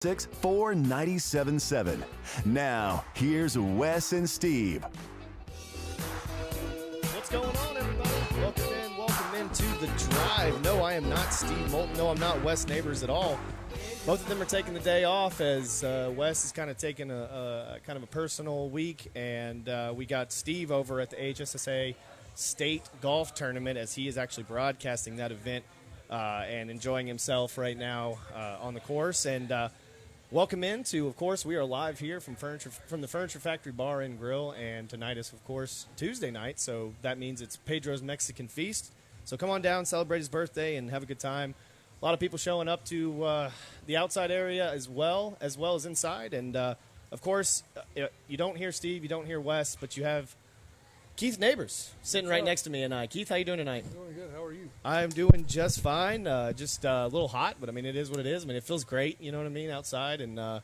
497.7. Now, here's Wes and Steve. What's going on, everybody? Welcome into The Drive. No, I am not Steve Moulton. No, I'm not Wes Neighbors at all. Both of them are taking the day off as Wes is kind of taking a personal week, and we got Steve over at the HSSA State Golf Tournament as he is actually broadcasting that event and enjoying himself right now on the course. And welcome into, of course, we are live here from the Furniture Factory Bar and Grill, and tonight is, of course, Tuesday night, so that means it's Pedro's Mexican Feast. So come on down, celebrate his birthday, and have a good time. A lot of people showing up to the outside area as well as inside. And, of course, you don't hear Steve, you don't hear Wes, but you have Keith Neighbors sitting right next to me. And Keith, how you doing tonight? Doing good. How are you? I'm doing just fine. Just a little hot, but, I mean, it is what it is. I mean, it feels great, you know what I mean, outside. And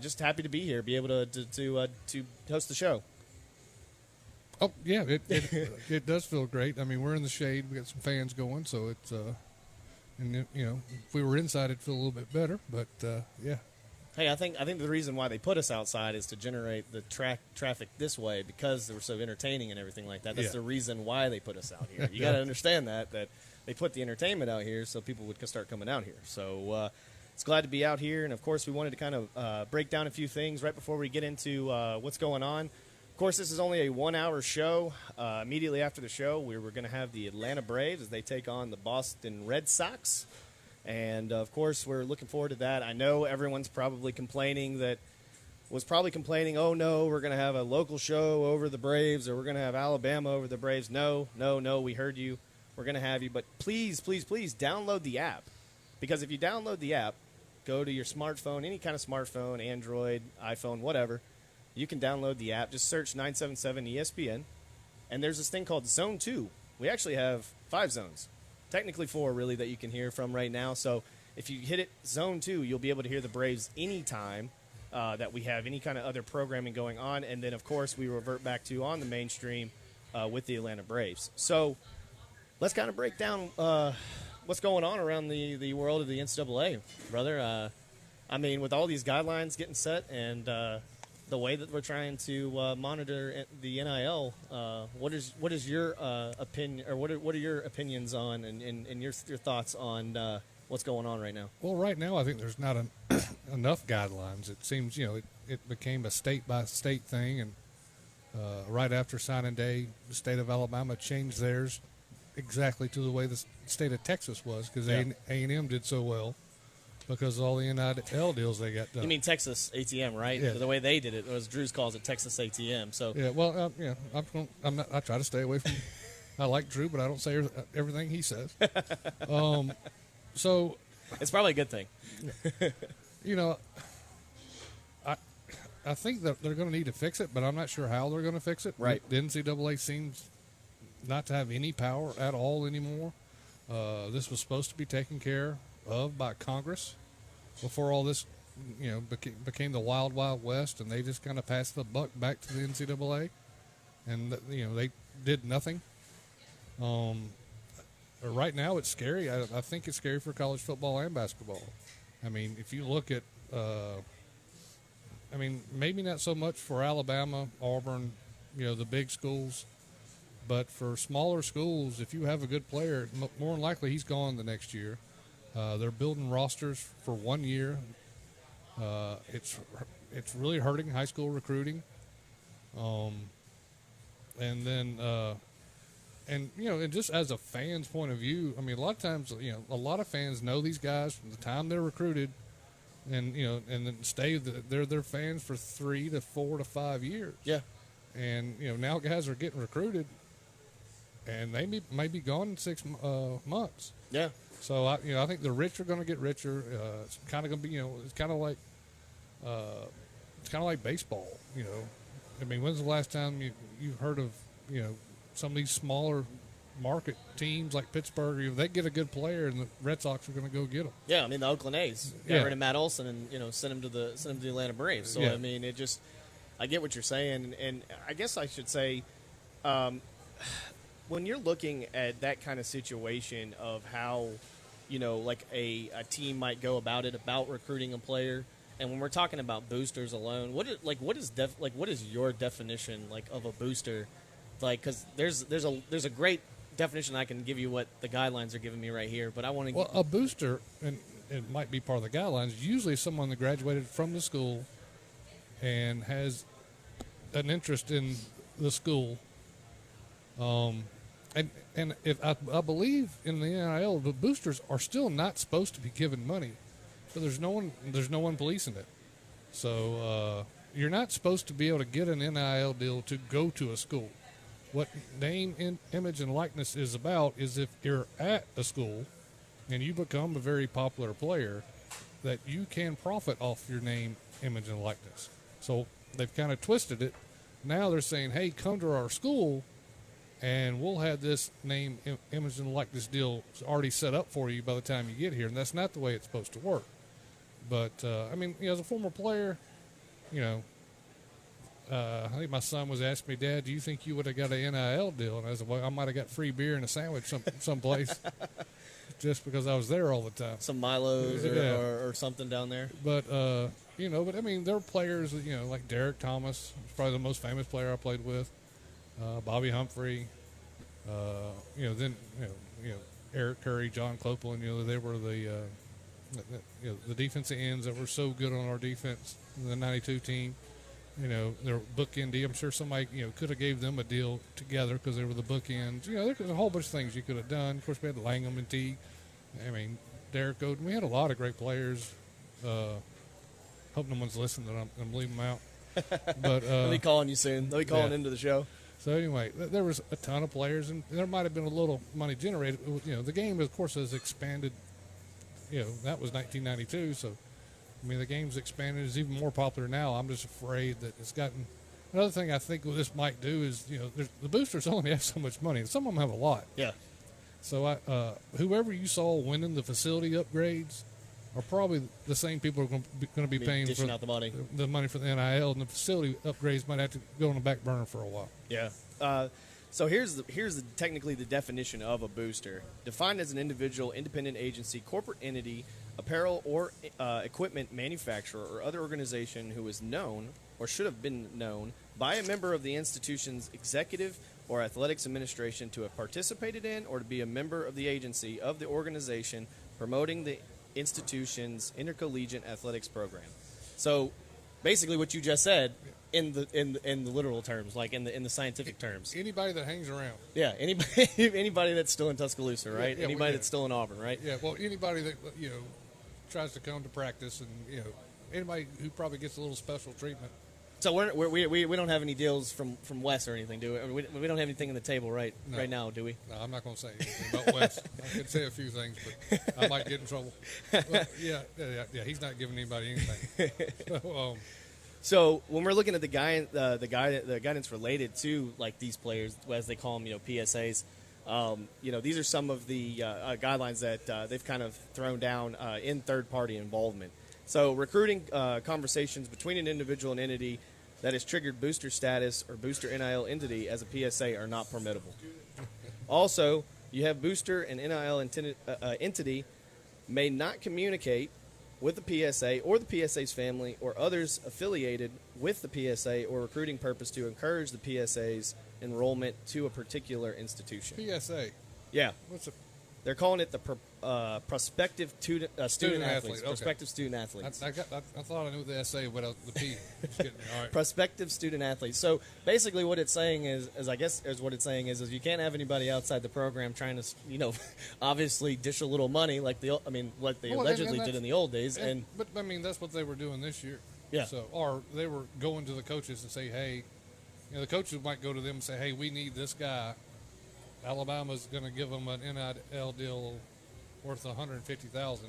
just happy to be here, be able to host the show. Oh, yeah, it does feel great. I mean, we're in the shade. We got some fans going, so it's and you know, if we were inside, it'd feel a little bit better. But yeah. Hey, I think the reason why they put us outside is to generate the traffic this way because they were so entertaining and everything like that. That's the reason why they put us out here. You got to understand that they put the entertainment out here so people would start coming out here. So it's glad to be out here, and of course we wanted to kind of break down a few things right before we get into what's going on. Of course, this is only a 1-hour show. Immediately after the show, we were going to have the Atlanta Braves as they take on the Boston Red Sox. And, of course, we're looking forward to that. I know everyone's probably complaining, oh, no, we're going to have a local show over the Braves or we're going to have Alabama over the Braves. No, we heard you. We're going to have you. But please, please, please download the app. Because if you download the app, go to your smartphone, any kind of smartphone, Android, iPhone, whatever, you can download the app. Just search 977 ESPN. And there's this thing called Zone 2. We actually have 5 zones. Technically 4, really, that you can hear from right now. So if you hit it, Zone 2, you'll be able to hear the Braves anytime that we have any kind of other programming going on. And then, of course, we revert back to on the mainstream with the Atlanta Braves. So let's kind of break down what's going on around the world of the NCAA, brother. I mean, with all these guidelines getting set and the way that we're trying to monitor the NIL, what is your opinion, or what are your opinions on and your thoughts on what's going on right now? Well, right now I think there's not enough guidelines. It seems it became a state by state thing, and right after signing day, the state of Alabama changed theirs exactly to the way the state of Texas was because A&M did so well. Because of all the NIL deals they got done. You mean Texas ATM, right? Yeah. The way they did it was Drew's calls it Texas ATM. So yeah, well, I try to stay away from. I like Drew, but I don't say everything he says. So it's probably a good thing. I think that they're going to need to fix it, but I'm not sure how they're going to fix it. Right. The NCAA seems not to have any power at all anymore. This was supposed to be taken care of by Congress before all this, became the wild, wild west, and they just kind of passed the buck back to the NCAA, and they did nothing. Right now, it's scary. I think it's scary for college football and basketball. I mean, if you look at, maybe not so much for Alabama, Auburn, the big schools, but for smaller schools, if you have a good player, more than likely he's gone the next year. They're building rosters for 1 year. It's really hurting high school recruiting. And just as a fan's point of view, I mean, a lot of times, a lot of fans know these guys from the time they're recruited, and then they're their fans for 3 to 4 to 5 years. Yeah. And now guys are getting recruited, and they may be gone in 6 months. Yeah. So I think the rich are going to get richer. It's kind of going to be, it's kind of like baseball. I mean, when's the last time you've heard of some of these smaller market teams like Pittsburgh? If they get a good player, and the Red Sox are going to go get them. Yeah, I mean the Oakland A's got rid of Matt Olson and sent him to the Atlanta Braves. So I mean, I get what you're saying, and I guess I should say. When you're looking at that kind of situation of how like a team might go about recruiting a player. And when we're talking about boosters alone, what is your definition like of a booster? Like, because there's a great definition I can give you what the guidelines are giving me right here, but I want to. Well, a booster, and it might be part of the guidelines. Usually, someone that graduated from the school and has an interest in the school. And if I believe in the NIL, the boosters are still not supposed to be given money, but there's no one policing it. So you're not supposed to be able to get an NIL deal to go to a school. What name, image, and likeness is about is if you're at a school and you become a very popular player, that you can profit off your name, image, and likeness. So they've kind of twisted it. Now they're saying, hey, come to our school, and we'll have this name, image, and likeness deal already set up for you by the time you get here. And that's not the way it's supposed to work. But, as a former player, I think my son was asking me, Dad, do you think you would have got an NIL deal? And I said, well, I might have got free beer and a sandwich someplace just because I was there all the time. Some Milos or something down there. But, there were players, like Derek Thomas, probably the most famous player I played with, Bobby Humphrey, Eric Curry, John Clopeland, they were the defensive ends that were so good on our defense in the 92 team. Their bookend. I'm sure somebody, could have gave them a deal together because they were the bookends. There's a whole bunch of things you could have done. Of course, we had Langham and Teague. Derek Oden. We had a lot of great players. Hope no one's listening that I'm leaving them out. But they'll be calling you soon. They'll be calling into the show. So anyway, there was a ton of players, and there might have been a little money generated. The game, of course, has expanded. That was 1992, so the game's expanded. It's even more popular now. I'm just afraid that it's gotten. Another thing I think what this might do is, the boosters only have so much money, and some of them have a lot. Yeah. So whoever you saw winning the facility upgrades are probably the same people who are going to be paying for out the money for the NIL, and the facility upgrades might have to go on the back burner for a while. Yeah. So here's technically the definition of a booster. Defined as an individual, independent agency, corporate entity, apparel or equipment manufacturer, or other organization who is known or should have been known by a member of the institution's executive or athletics administration to have participated in or to be a member of the agency of the organization promoting the institution's intercollegiate athletics program. So basically what you just said in the literal terms, like in the scientific terms. Anybody that hangs around. Yeah, anybody that's still in Tuscaloosa, right? Anybody that's still in Auburn, right? Yeah, well, anybody that tries to come to practice, and anybody who probably gets a little special treatment. So we don't have any deals from Wes or anything, do we? We don't have anything on the table right now, do we? No, I'm not going to say anything about Wes. I could say a few things, but I might get in trouble. But yeah, he's not giving anybody anything. So when we're looking at the guidance related to like these players, as they call them, PSAs, these are some of the guidelines that they've kind of thrown down in third-party involvement. So recruiting conversations between an individual and entity that has triggered booster status or booster NIL entity as a PSA are not permittable. Also, you have booster and NIL entity may not communicate with the PSA or the PSA's family or others affiliated with the PSA or recruiting purpose to encourage the PSA's enrollment to a particular institution. PSA? Yeah. What's it? They're calling it the prospective student athletes. Okay. Prospective student athletes. I thought I knew the SA without the P. Just kidding. All right. Prospective student athletes. So basically, what it's saying is you can't have anybody outside the program trying to, obviously dish a little money like what they allegedly did in the old days. But that's what they were doing this year. Yeah. So, or they were going to the coaches and say, hey, the coaches might go to them and say, hey, we need this guy. Alabama's going to give them an NIL deal worth $150,000.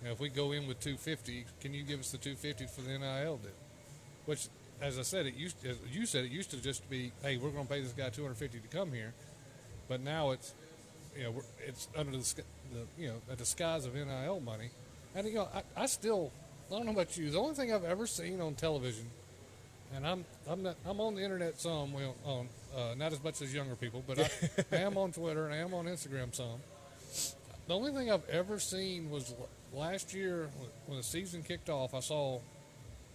If we go in with $250, can you give us the $250 for the NIL deal? Which, as I said, it used to just be, hey, we're going to pay this guy $250 to come here, but now it's, it's under a disguise of NIL money, and I don't know about you. The only thing I've ever seen on television, and I'm on the internet some, not as much as younger people, but I am on Twitter and I am on Instagram some. The only thing I've ever seen was last year when the season kicked off. I saw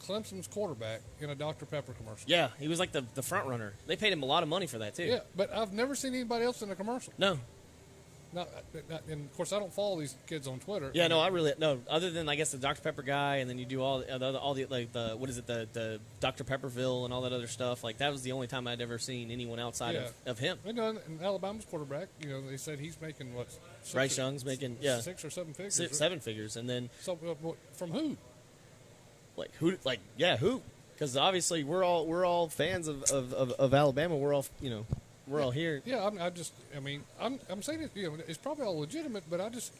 Clemson's quarterback in a Dr. Pepper commercial. Yeah, he was like the front runner. They paid him a lot of money for that too. Yeah, but I've never seen anybody else in a commercial. No. And of course, I don't follow these kids on Twitter. Yeah, no, I really no. Other than I guess the Dr. Pepper guy, and then you do all the like the what is it the Dr. Pepperville and all that other stuff. Like that was the only time I'd ever seen anyone outside of him. You know, and Alabama's quarterback. You know, they said he's making what? Bryce Young's making 6 or 7 figures. Seven figures, and then so from who? Like who? Like yeah, who? Because obviously we're all fans of Alabama. We're all we're all here. Yeah, I'm saying it. You know, it's probably all legitimate, but I just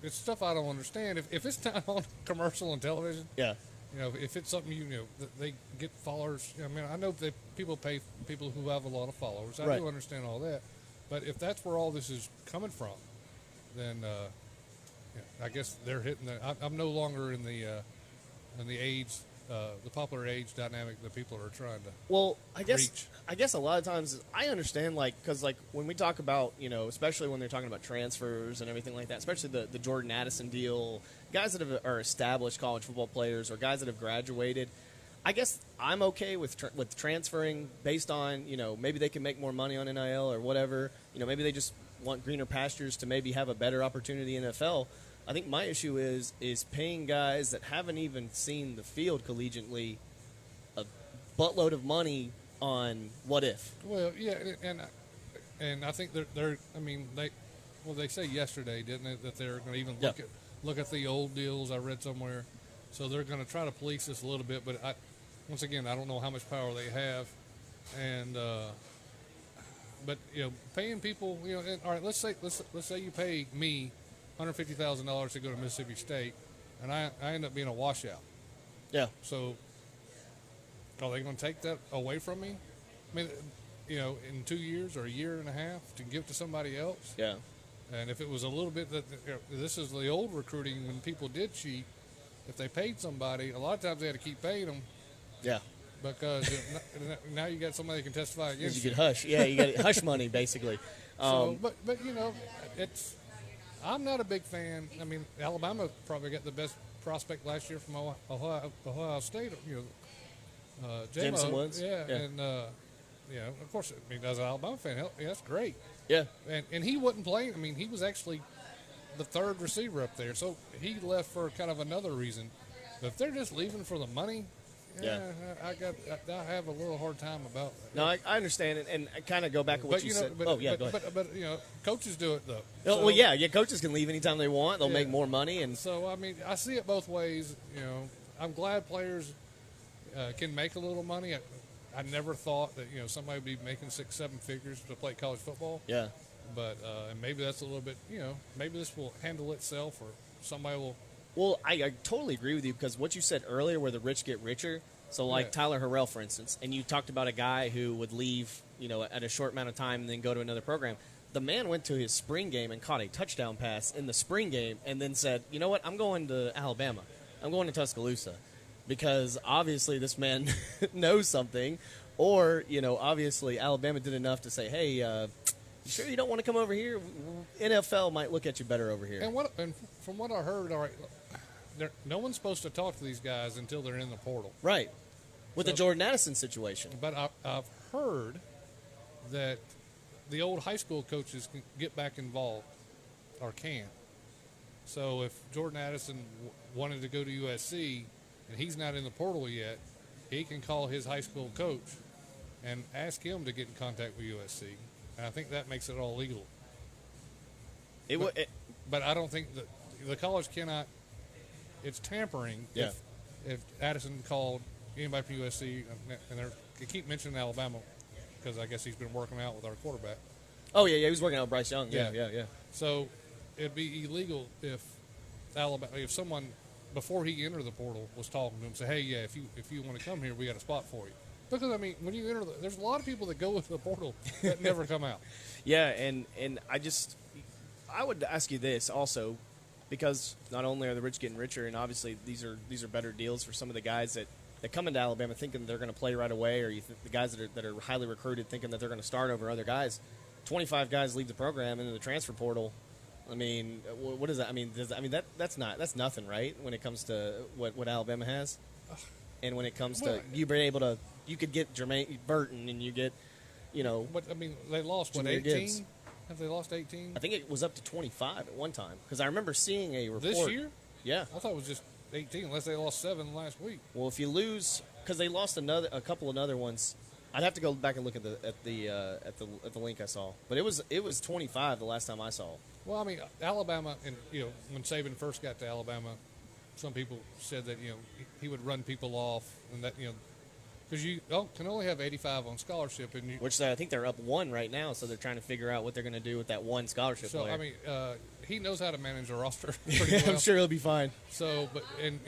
it's stuff I don't understand. If it's not on commercial on television, Yeah. you know, if it's something that they get followers. I mean, I know that people pay people who have a lot of followers. I Right. do understand all that, but if that's where all this is coming from, then I guess they're hitting the. I'm no longer in the age. The popular age dynamic that people are trying to. Well, I guess reach. a lot of times I understand because when we talk about especially when they're talking about transfers and everything like that, especially the Jordan Addison deal, guys that are established college football players or guys that have graduated. I guess I'm okay with transferring based on maybe they can make more money on NIL or whatever. Maybe they just want greener pastures to maybe have a better opportunity in NFL. I think my issue is paying guys that haven't even seen the field collegiately a buttload of money on what if. Well, yeah, and I think they're. I mean, they say yesterday, didn't it, that they're going to even look at the old deals. I read somewhere, so they're going to try to police this a little bit. But once again, I don't know how much power they have, and but paying people. All right, let's say you pay me $150,000 to go to Mississippi State, and I end up being a washout. Yeah. So, are they going to take that away from me? I mean, in 2 years or a year and a half to give to somebody else? Yeah. And if it was a little bit that this is the old recruiting when people did cheat, if they paid somebody, a lot of times they had to keep paying them. Yeah. Because now you got somebody that can testify against you. You get hush. Yeah, you get hush money basically. But it's. I'm not a big fan. I mean, Alabama probably got the best prospect last year from Ohio State. Jameson Woods. Yeah, and of course, I mean, as an Alabama fan, that's great. Yeah, and he wasn't playing. I mean, he was actually the third receiver up there, so he left for kind of another reason. But if they're just leaving for the money, I have a little hard time about that. No, I understand it, and I kind of go back to what you said. Go ahead. But coaches do it though. Well, yeah, coaches can leave anytime they want. They'll make more money, and so I mean, I see it both ways. I'm glad players can make a little money. I never thought that somebody would be making 6-7 figures to play college football. Yeah, but and maybe that's a little bit. Maybe this will handle itself, or somebody will. Well, I totally agree with you because what you said earlier where the rich get richer. So like Tyler Harrell, for instance, and you talked about a guy who would leave, at a short amount of time and then go to another program. The man went to his spring game and caught a touchdown pass in the spring game and then said, you know what, I'm going to Alabama. I'm going to Tuscaloosa because obviously this man knows something or, obviously Alabama did enough to say, hey, you sure you don't want to come over here? NFL might look at you better over here. And from what I heard, all right, no one's supposed to talk to these guys until they're in the portal. Right. With the Jordan Addison situation. But I've heard that the old high school coaches can get back involved or can. So if Jordan Addison wanted to go to USC and he's not in the portal yet, he can call his high school coach and ask him to get in contact with USC. And I think that makes it all legal. But I don't think that the college cannot. It's tampering if Addison called anybody from USC, and they keep mentioning Alabama because I guess he's been working out with our quarterback. Oh, yeah, he was working out with Bryce Young. Yeah. So it'd be illegal if someone, before he entered the portal, was talking to him, say, hey, yeah, if you want to come here, we got a spot for you. Because, I mean, when you enter, there's a lot of people that go into the portal that never come out. Yeah, and I would ask you this also, because not only are the rich getting richer, and obviously these are better deals for some of the guys that come into Alabama thinking they're going to play right away, or the guys that are highly recruited thinking that they're going to start over other guys. 25 guys leave the program into the transfer portal. I mean, what is that? I mean, that's nothing, right? When it comes to what Alabama has, and when it comes to you could get Jermaine Burton, and you get, But I mean, they lost what, Jahmyr 18? Gibbs. Have they lost 18? I think it was up to 25 at one time because I remember seeing a report This year? Yeah. I thought it was just 18, unless they lost 7 last week. Well, if you lose, because they lost a couple of other ones, I'd have to go back and look at the link I saw. But it was 25 the last time I saw. Well, I mean, Alabama, and when Saban first got to Alabama, some people said that he would run people off, and that because you can only have 85 on scholarship, and Which I think they're up 1 right now, so they're trying to figure out what they're going to do with that 1 scholarship so player. I mean, he knows how to manage a roster pretty well. I'm sure he'll be fine. So, but and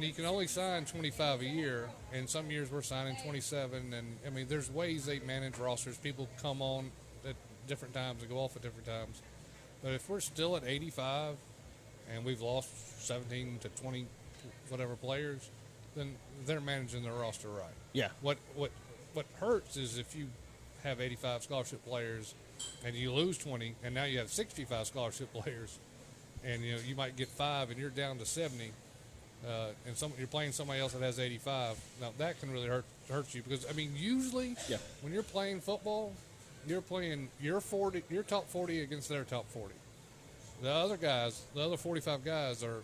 you can only sign 25 a year, and some years we're signing 27, and I mean, there's ways they manage rosters. People come on at different times and go off at different times. But if we're still at 85, and we've lost 17 to 20 whatever players, then they're managing their roster right. Yeah. What hurts is if you have 85 scholarship players and you lose 20, and now you have 65 scholarship players, and you might get 5 and you're down to 70, and you're playing somebody else that has 85. Now that can really hurt you, because I mean, usually when you're playing football, you're playing your top 40 against their top 40. The other guys, the other 45 guys are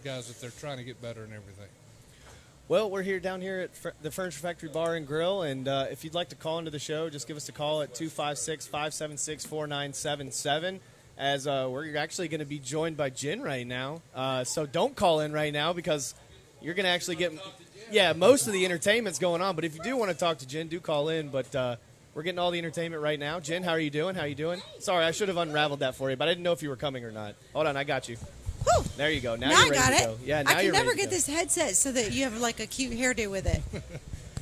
guys that they're trying to get better and everything. Well, we're here down here at the Furniture Factory Bar and Grill, and if you'd like to call into the show, just give us a call at 256-576-4977, as we're actually going to be joined by Jen right now. So don't call in right now, because you're going to actually get most of the entertainment's going on. But if you do want to talk to Jen, do call in. But we're getting all the entertainment right now. Jen, how are you doing? Sorry, I should have unraveled that for you, but I didn't know if you were coming or not. Hold on, I got you. Whew. There you go. Now I you're got ready it. to go. Yeah, now I can you're never ready to get go. this headset so that you have like a cute hairdo with it.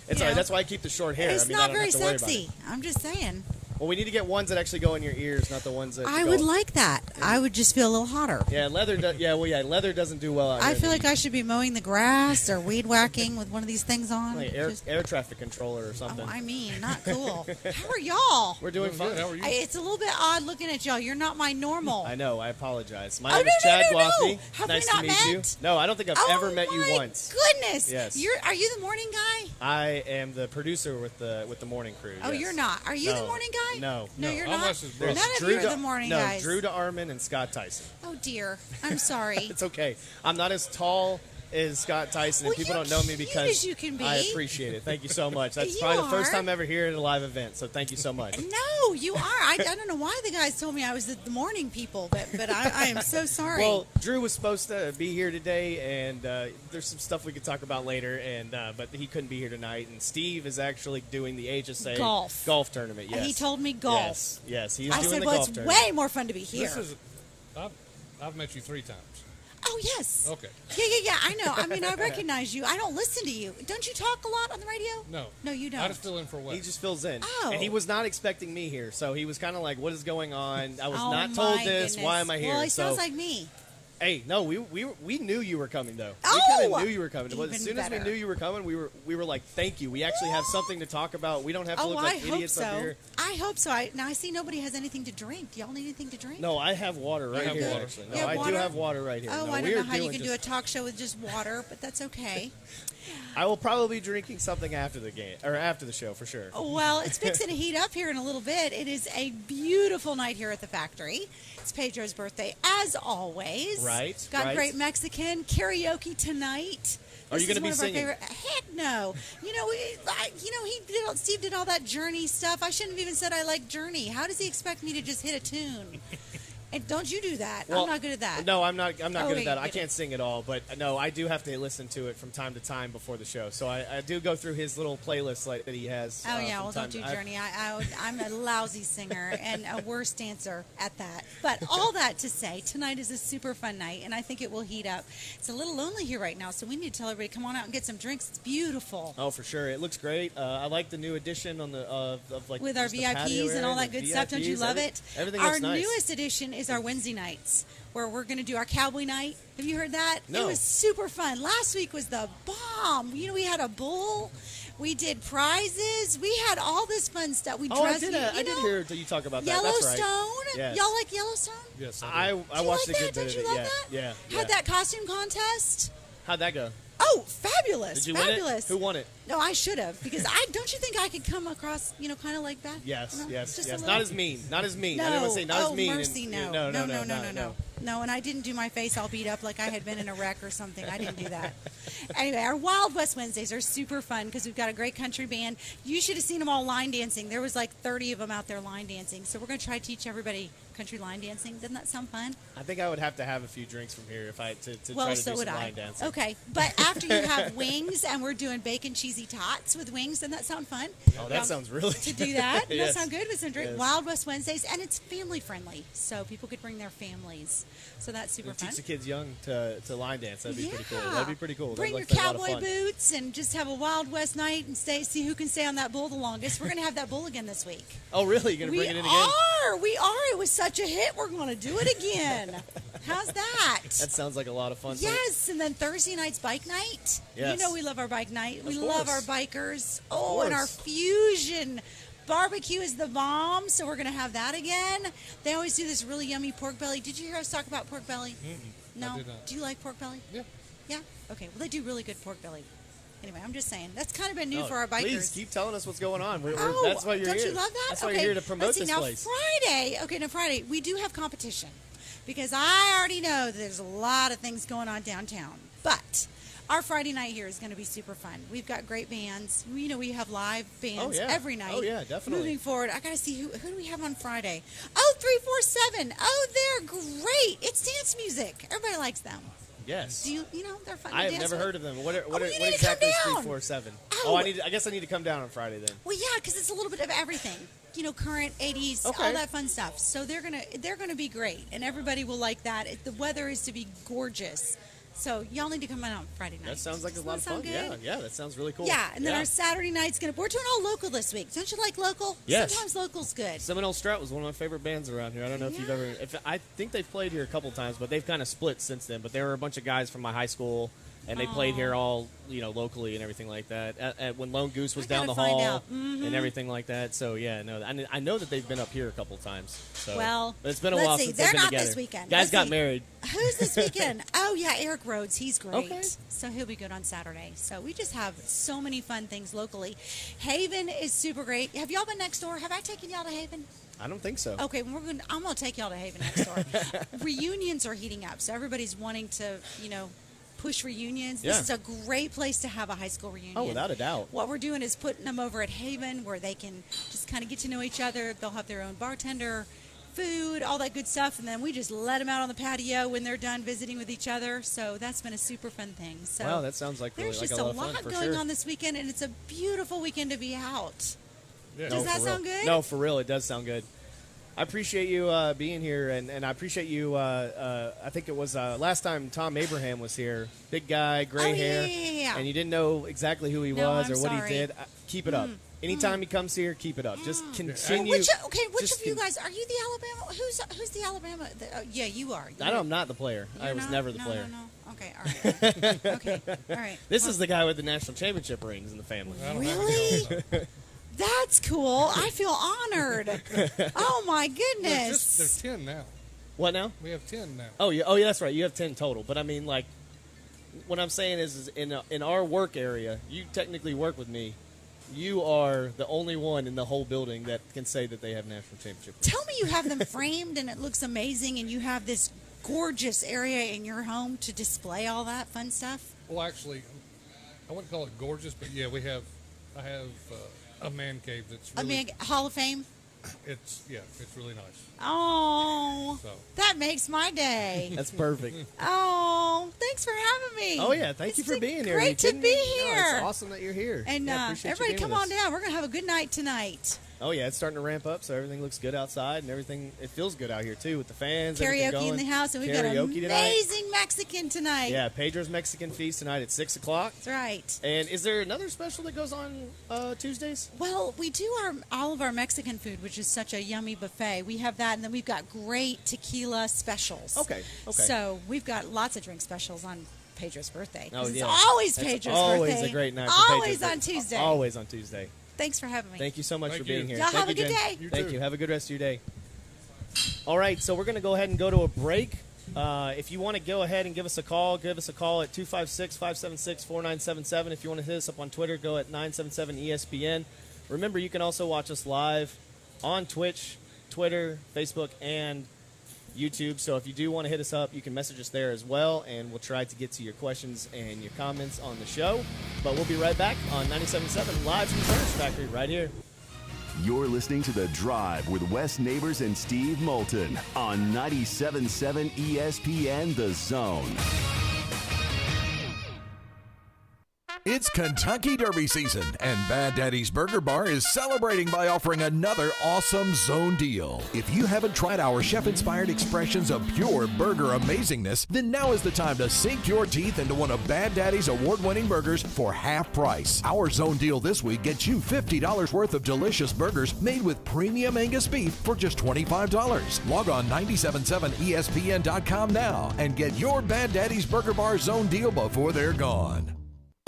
It's all right. That's why I keep the short hair. It's I not don't very have to worry about sexy. it. I'm just saying. Well, we need to get ones that actually go in your ears, not the ones that I go. would like that. I would just feel a little hotter. Yeah, leather. Leather doesn't do well out I here. feel like I should be mowing the grass or weed whacking with one of these things on. like air traffic controller or something. I mean, not cool. How are y'all? We're doing fine. Good. How are you? It's a little bit odd looking at y'all. You're not my normal. I know. I apologize. My Oh, name is no, Chad no, no, no. Gwathney. Have we Nice not to meet you. met? No, I don't think I've ever met you my once. Goodness. Yes. Are you the morning guy? I am the producer with the morning crew. Oh, yes. you're not. Are you No. the morning guy? No. No, you're not. Unless it's There's None of Drew you are the morning guys. Drew DeArmond and Scott Tyson. Oh dear. I'm sorry. It's okay. I'm not as tall as Scott Tyson, and Well, people you're don't know me cute because as you can be. I appreciate it. Thank you so much. That's You probably the first are. time ever here at a live event, so thank you so much. No, you are. I don't know why the guys told me I was the morning people, but I am so sorry. Well, Drew was supposed to be here today, and there's some stuff we could talk about later, and but he couldn't be here tonight. And Steve is actually doing the HSA golf tournament. Yes, He told me golf. Yes, he is I doing said, the well, golf it's tournament. way more fun to be here. I've met you 3 times. Oh, yes. Okay. Yeah, I know. I mean, I recognize you. I don't listen to you. Don't you talk a lot on the radio? No. No, you don't. I just fill in for Wes. He just fills in. Oh. And he was not expecting me here, so he was kind of like, what is going on? I was Oh, not told my this. goodness. Why am I here? Well, he so, sounds like me. hey, no, we knew you were coming, though. Oh! We kind of knew you were coming. But Even as soon as we better. knew you were coming, we were like, thank you. We actually have something to talk about. We don't have to Oh, look I like hope idiots up so. here. I hope so. Now, I see nobody has anything to drink. Do y'all need anything to drink? No, I have water right have here, water. actually. No, You have I do water? have water right here. Oh, no, I we don't are know how you doing can do a talk show with just water, but that's okay. I will probably be drinking something after the game, or after the show, for sure. Well, it's fixing to heat up here in a little bit. It is a beautiful night here at the factory. It's Pedro's birthday, as always. Right, Got right. great Mexican karaoke tonight. Are you This is gonna be one of our singing? favorite- Heck no. Steve did all that Journey stuff. I shouldn't have even said I like Journey. How does he expect me to just hit a tune? And don't you do that. Well, I'm not good at that. No, I'm not good Okay, at that. I good. can't sing at all, but no, I do have to listen to it from time to time before the show. So I do go through his little playlist that he has. Oh, yeah, from well, time don't do to- Journey. I'm a lousy singer and a worse dancer at that. But all that to say, tonight is a super fun night, and I think it will heat up. It's a little lonely here right now, so we need to tell everybody, come on out and get some drinks. It's beautiful. Oh, for sure. It looks great. I like the new addition on the of like With our just the patio VIPs and all area, that the good stuff. Don't you VIPs, love it? Everything Our looks nice. newest addition is our Wednesday nights, where we're going to do our cowboy night. Have you heard that? No. It was super fun. Last week was the bomb. We had a bull. We did prizes. We had all this fun stuff. We dressed. I did hear you talk about that. Yellowstone. That's right. Yes. Y'all like Yellowstone? Yes, I Do you watched like a that? good bit Don't you of it. love Yeah. that? Yeah. Had that costume contest. How'd that go? Oh, fabulous! Did you fabulous. win it? Who won it? No, I should have because don't you think I could come across kind of like that? Yes, You know, yes, just a yes. little- Not as mean. Not as mean. No. I didn't want to say not as mean. Mercy, and- no. No, and I didn't do my face all beat up like I had been in a wreck or something. I didn't do that. Anyway, our Wild West Wednesdays are super fun because we've got a great country band. You should have seen them all line dancing. There was like 30 of them out there line dancing. So we're going to try to teach everybody country line dancing. Doesn't that sound fun? I think I would have to have a few drinks from here if I to Well, try to so do would some I. line dancing. Okay, but after you have wings and we're doing bacon cheesy tots with wings, doesn't that sound fun? Oh, that sounds really to do that. Doesn't Yes. that sound good with some drink? Yes. Wild West Wednesdays, and it's family friendly, so people could bring their families. So that's super fun. Teach the kids young to line dance. That'd be pretty cool. Yeah. That'd be pretty cool. Bring your That'd look like a lot cowboy of fun. boots and just have a Wild West night and see who can stay on that bull the longest. We're going to have that bull again this week. Oh, really? You're gonna bring it in again? We are. It was such a hit. We're going to do it again. How's that? That sounds like a lot of fun. Yes, and then Thursday night's bike night. Yes. You know we love our bike night. We Of love our course. bikers. Oh, and our course. fusion barbecue is the bomb, so we're going to have that again. They always do this really yummy pork belly. Did you hear us talk about pork belly? No? did not. Do you like pork belly? Yeah. Yeah? Okay, well, they do really good pork belly. Anyway, I'm just saying. That's kind of been new Oh, for our bikers. Please keep telling us what's going on. Oh, That's why you're don't here. you love that? That's why okay. you're here to promote Let's see, this now place. Friday, we do have competition because I already know that there's a lot of things going on downtown. But our Friday night here is going to be super fun. We've got great bands. We have live bands Oh, yeah. every night. Oh, yeah, definitely. Moving forward, I got to see who do we have on Friday? Oh, 347. Oh, they're great. It's dance music. Everybody likes them. Yes. Do they're fun to I have dance never with. heard of them. What you need to come exactly is down. 347? Oh. I guess I need to come down on Friday then. Well, yeah, because it's a little bit of everything. Current 80s, Okay. all that fun stuff. So they're gonna be great, and everybody will like that. The weather is to be gorgeous. So y'all need to come out on Friday night. That sounds like a Doesn't lot of that fun. sound good? Yeah, that sounds really cool. Yeah, and then our Saturday night's we're doing all local this week. Don't you like local? Yes. Sometimes local's good. Seminole Strout was one of my favorite bands around here. I don't know if you've ever. I think they've played here a couple times, but they've kind of split since then. But they were a bunch of guys from my high school, and they played here all locally and everything like that. When Lone Goose was I down gotta the hall find out. Mm-hmm. and everything like that. So yeah, no, I know that they've been up here a couple times. So. Well, but it's been a let's while see. since They're they've been not together. this weekend. Guys Let's got see. married. Who's this weekend? Oh yeah, Eric Rhodes. He's great. Okay. So he'll be good on Saturday. So we just have so many fun things locally. Haven is super great. Have y'all been next door? Have I taken y'all to Haven? I don't think so. Okay, I'm gonna take y'all to Haven next door. Reunions are heating up, so everybody's wanting to, push reunions. Yeah. This is a great place to have a high school reunion. Oh, without a doubt. What we're doing is putting them over at Haven, where they can just kind of get to know each other. They'll have their own bartender, food, all that good stuff, and then we just let them out on the patio when they're done visiting with each other. So that's been a super fun thing. So Wow, that sounds like really there's like just a lot of fun for going sure. on this weekend, and it's a beautiful weekend to be out. Yeah. Does No, that for real. sound good? No, for real, it does sound good. I appreciate you being here, and I appreciate you. I think it was last time Tom Abraham was here. Big guy, gray Oh, hair, yeah. and you didn't know exactly who he No, was I'm or what sorry. he did. Keep it up. Anytime he comes here, keep it up. Just continue. Which Just of you guys are you the Alabama? Who's the Alabama? Yeah, you are. I'm not the player. I You're was not? never the No, player. No. Okay, all right. Okay, all right. This is the guy with the national championship rings in the family. I don't have any Really? of those. That's cool. I feel honored. Oh my There's goodness. 10 now. What now? We have 10 now. Oh yeah, that's right. You have 10 total. But I mean, like, what I'm saying is in our work area, you technically work with me. You are the only one in the whole building that can say that they have national championship rings. Tell me you have them framed and it looks amazing, and you have this gorgeous area in your home to display all that fun stuff. Well, actually, I wouldn't call it gorgeous, but yeah, I have a man cave that's really, Hall of Fame. it's really nice. Oh, So. that makes my day. That's perfect. Oh, thanks for having me. Oh yeah, thank you It's for being here. Great You to kidding be me? No, here. it's awesome that you're here. And Yeah, I appreciate you everybody, being come with on us. down. We're gonna have a good night tonight. Oh yeah, it's starting to ramp up, so everything looks good outside, and everything. It feels good out here too with the fans. everything Karaoke in going. the house, and we've got Karaoke an tonight. amazing Mexican tonight. Yeah, Pedro's Mexican Feast tonight at 6 o'clock. That's right. And is there another special that goes on Tuesdays? Well, we do all of our Mexican food, which is such a yummy buffet. We have that, and then we've got great tequila specials. Okay. So we've got lots of drink specials on Pedro's birthday. Oh, It's yeah. always That's Pedro's always birthday. a great night for Always Pedro's on birthday. Tuesday. Always on Tuesday. Thanks for having me. Thank you so much Thank for being you. here. Y'all Thank have a you, good Jen. day. Thank you. Have a good rest of your day. All right, so we're going to go ahead and go to a break. If you want to go ahead and give us a call at 256-576-4977. If you want to hit us up on Twitter, go at 977-ESPN. Remember, you can also watch us live on Twitch, Twitter, Facebook, and YouTube. So if you do want to hit us up, you can message us there as well, and we'll try to get to your questions and your comments on the show. But we'll be right back on 97.7 live from the Furnace Factory right here. You're listening to The Drive with Wes Neighbors and Steve Moulton on 97.7 ESPN The Zone. It's Kentucky Derby season, and Bad Daddy's Burger Bar is celebrating by offering another awesome zone deal. If you haven't tried our chef-inspired expressions of pure burger amazingness, then now is the time to sink your teeth into one of Bad Daddy's award-winning burgers for half price. Our zone deal this week gets you $50 worth of delicious burgers made with premium Angus beef for just $25. Log on 977ESPN.com now and get your Bad Daddy's Burger Bar zone deal before they're gone.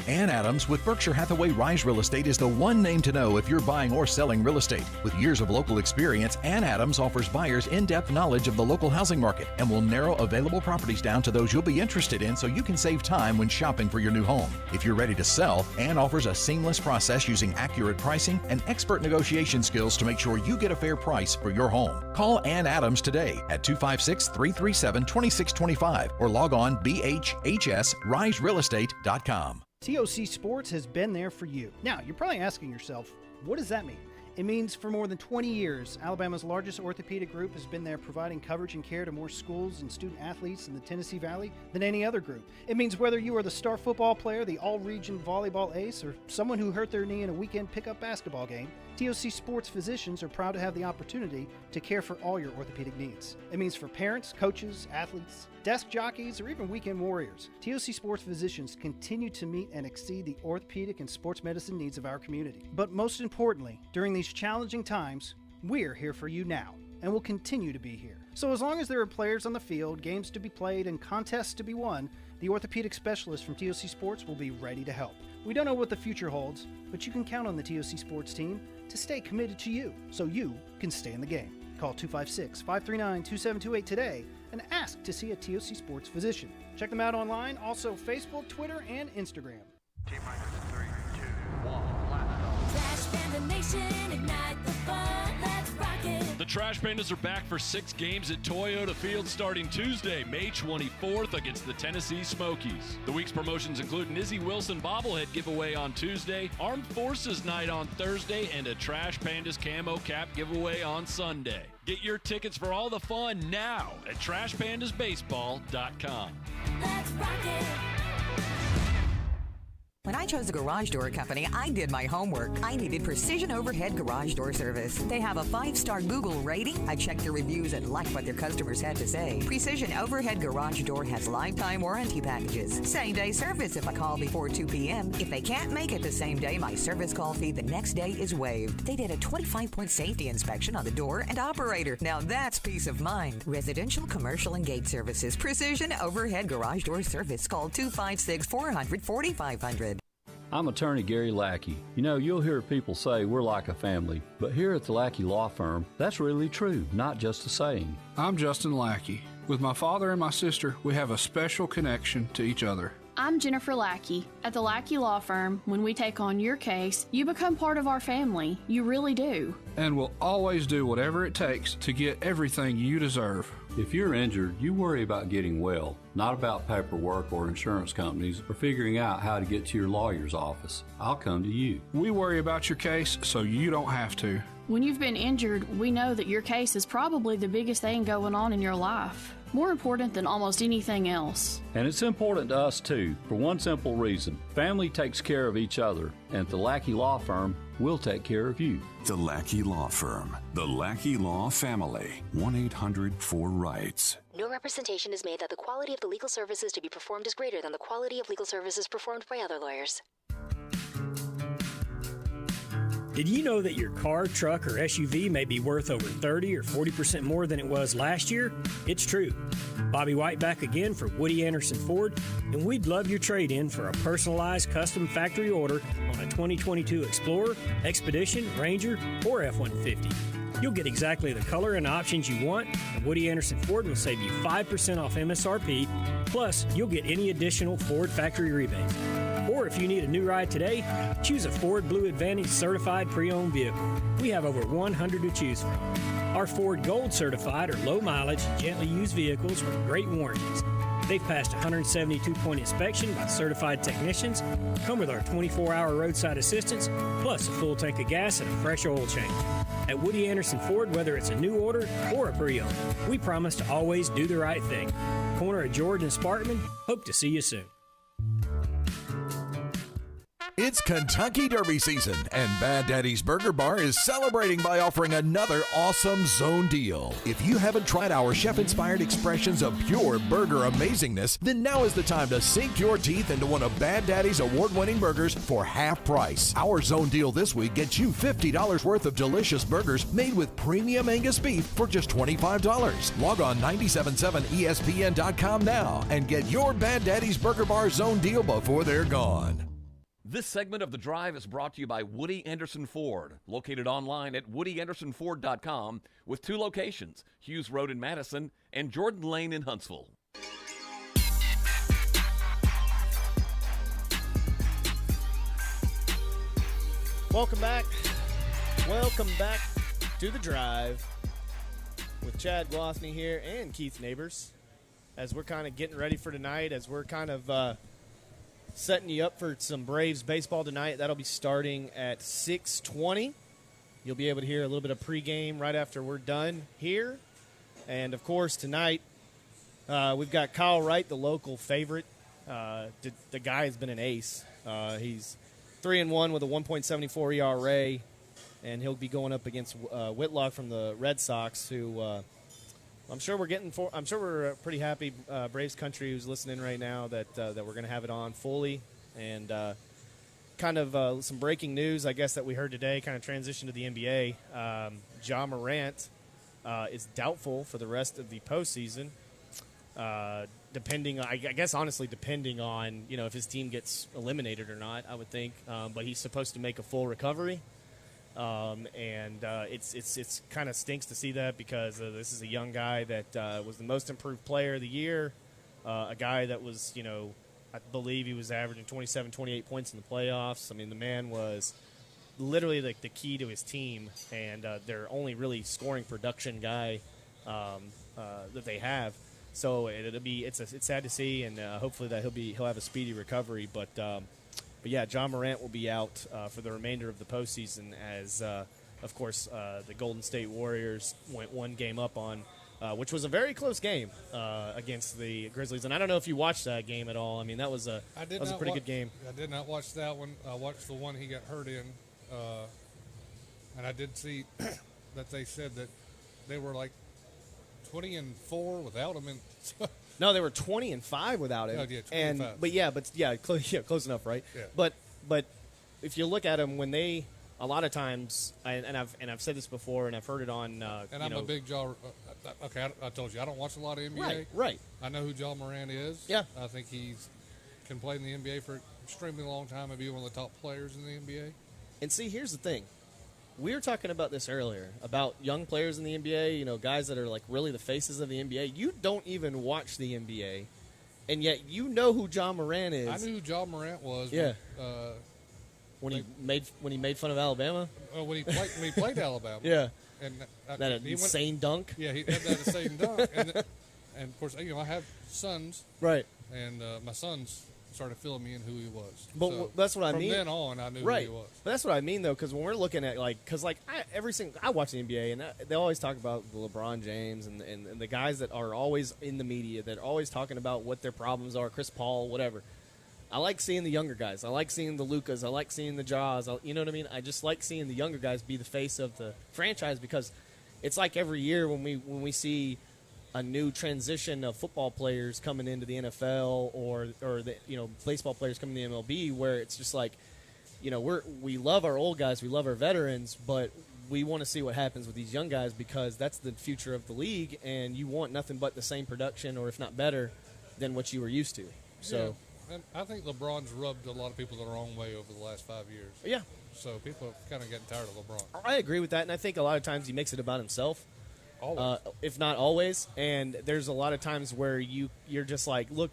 Ann Adams with Berkshire Hathaway Rise Real Estate is the one name to know if you're buying or selling real estate. With years of local experience, Ann Adams offers buyers in-depth knowledge of the local housing market and will narrow available properties down to those you'll be interested in so you can save time when shopping for your new home. If you're ready to sell, Ann offers a seamless process using accurate pricing and expert negotiation skills to make sure you get a fair price for your home. Call Ann Adams today at 256-337-2625 or log on bhhsriserealestate.com. TOC Sports has been there for you. Now, you're probably asking yourself, what does that mean? It means for more than 20 years, Alabama's largest orthopedic group has been there providing coverage and care to more schools and student athletes in the Tennessee Valley than any other group. It means whether you are the star football player, the all-region volleyball ace, or someone who hurt their knee in a weekend pickup basketball game, TOC Sports physicians are proud to have the opportunity to care for all your orthopedic needs. It means for parents, coaches, athletes, desk jockeys, or even weekend warriors, TOC Sports physicians continue to meet and exceed the orthopedic and sports medicine needs of our community. But most importantly, during these challenging times, we're here for you now, and will continue to be here. So as long as there are players on the field, games to be played, and contests to be won, the orthopedic specialists from TOC Sports will be ready to help. We don't know what the future holds, but you can count on the TOC Sports team to stay committed to you so you can stay in the game. Call 256-539-2728 today and ask to see a TOC Sports physician. Check them out online, also Facebook, Twitter, and Instagram. T-minus 3, 2, 1, blast off. Trash Panda Nation, ignite the fun, let's rock it. The Trash Pandas are back for 6 games at Toyota Field starting Tuesday, May 24th against the Tennessee Smokies. The week's promotions include an Izzy Wilson bobblehead giveaway on Tuesday, Armed Forces Night on Thursday, and a Trash Pandas camo cap giveaway on Sunday. Get your tickets for all the fun now at TrashPandasBaseball.com. Let's rock it. When I chose a garage door company, I did my homework. I needed Precision Overhead Garage Door Service. They have a 5-star Google rating. I checked their reviews and liked what their customers had to say. Precision Overhead Garage Door has lifetime warranty packages. Same-day service if I call before 2 p.m. If they can't make it the same day, my service call fee the next day is waived. They did a 25-point safety inspection on the door and operator. Now that's peace of mind. Residential, commercial, and gate services. Precision Overhead Garage Door Service. Call 256-400-4500. I'm attorney Gary Lackey. You know, you'll hear people say we're like a family, but here at the Lackey Law Firm, that's really true, not just a saying. I'm Justin Lackey. With my father and my sister, we have a special connection to each other. I'm Jennifer Lackey. At the Lackey Law Firm, when we take on your case, you become part of our family. You really do. And we'll always do whatever it takes to get everything you deserve. If you're injured, you worry about getting well, not about paperwork or insurance companies or figuring out how to get to your lawyer's office. I'll come to you. We worry about your case so you don't have to. When you've been injured, we know that your case is probably the biggest thing going on in your life. More important than almost anything else. And it's important to us too, for one simple reason. Family takes care of each other, and at the Lackey Law Firm, we'll take care of you. The Lackey Law Firm. The Lackey Law Family. 1-800-4RIGHTS. No representation is made that the quality of the legal services to be performed is greater than the quality of legal services performed by other lawyers. Did you know that your car, truck, or SUV may be worth over 30 or 40% more than it was last year? It's true. Bobby White back again for Woody Anderson Ford, and we'd love your trade-in for a personalized custom factory order on a 2022 Explorer, Expedition, Ranger, or F-150. You'll get exactly the color and options you want, and Woody Anderson Ford will save you 5% off MSRP, plus you'll get any additional Ford factory rebates. Or if you need a new ride today, choose a Ford Blue Advantage certified pre-owned vehicle. We have over 100 to choose from. Our Ford Gold certified or low mileage, gently used vehicles with great warranties. They've passed a 172-point inspection by certified technicians, come with our 24-hour roadside assistance, plus a full tank of gas and a fresh oil change. At Woody Anderson Ford, whether it's a new order or a pre-owned, we promise to always do the right thing. Corner of George and Sparkman, hope to see you soon. It's Kentucky Derby season, and Bad Daddy's Burger Bar is celebrating by offering another awesome zone deal. If you haven't tried our chef-inspired expressions of pure burger amazingness, then now is the time to sink your teeth into one of Bad Daddy's award-winning burgers for half price. Our zone deal this week gets you $50 worth of delicious burgers made with premium Angus beef for just $25. Log on 977ESPN.com now and get your Bad Daddy's Burger Bar zone deal before they're gone. This segment of The Drive is brought to you by Woody Anderson Ford, located online at WoodyAndersonFord.com with 2 locations, Hughes Road in Madison and Jordan Lane in Huntsville. Welcome back. Welcome back to The Drive with Chad Gwathney here and Keith Neighbors as we're kind of getting ready for tonight, as we're kind of setting you up for some Braves baseball tonight. That'll be starting at 6:20. You'll be able to hear a little bit of pregame right after we're done here. And, of course, tonight we've got Kyle Wright, the local favorite. The guy has been an ace. He's 3-1 with a 1.74 ERA, and he'll be going up against Whitlock from the Red Sox, who I'm sure we're pretty happy, Braves country who's listening right now, that we're going to have it on fully. And kind of some breaking news, I guess, that we heard today, kind of transition to the NBA. Ja Morant is doubtful for the rest of the postseason, depending on, if his team gets eliminated or not, I would think. But he's supposed to make a full recovery. It's kind of stinks to see that because this is a young guy that was the most improved player of the year, a guy that was, I believe he was averaging 27, 28 points in the playoffs. I mean, the man was literally like the key to his team, and their only really scoring production guy that they have. So it's sad to see, and hopefully that he'll have a speedy recovery. But yeah, Ja Morant will be out for the remainder of the postseason as, of course, the Golden State Warriors went one game up on, which was a very close game against the Grizzlies. And I don't know if you watched that game at all. I mean, that was a pretty good game. I did not watch that one. I watched the one he got hurt in, and I did see that they said that they were like 20-4 without him. No, they were 20-5 without him. Oh, yeah, 25. Close enough, right? Yeah. But if you look at them, when they a lot of times, I've said this before, and I've heard it on. I'm a big Ja. Okay, I told you I don't watch a lot of NBA. Right. I know who Ja Morant is. Yeah. I think can play in the NBA for an extremely long time and be one of the top players in the NBA. And see, here's the thing. We were talking about this earlier, about young players in the NBA, guys that are like really the faces of the NBA. You don't even watch the NBA, and yet you know who Ja Morant is. I knew who Ja Morant was. Yeah. When he made fun of Alabama. When he played Alabama. Yeah. And that insane dunk. Yeah, he had that insane dunk. And of course, I have sons. Right. And my sons started filling me in who he was. But so that's what I mean. From then on, I knew who he was. But that's what I mean, though, because when we're looking at, I watch the NBA, and they always talk about the LeBron James and the guys that are always in the media, that are always talking about what their problems are, Chris Paul, whatever. I like seeing the younger guys. I like seeing the Lukas. I like seeing the Jaws. You know what I mean? I just like seeing the younger guys be the face of the franchise, because it's like every year when we see a new transition of football players coming into the NFL or the baseball players coming to the MLB, where it's just like we love our old guys, we love our veterans, but we want to see what happens with these young guys because that's the future of the league, and you want nothing but the same production, or if not better, than what you were used to. So, and I think LeBron's rubbed a lot of people the wrong way over the last 5 years. Yeah. So people have kind of getting tired of LeBron. I agree with that, and I think a lot of times he makes it about himself. Always. If not always, and there's a lot of times where you're just like, look,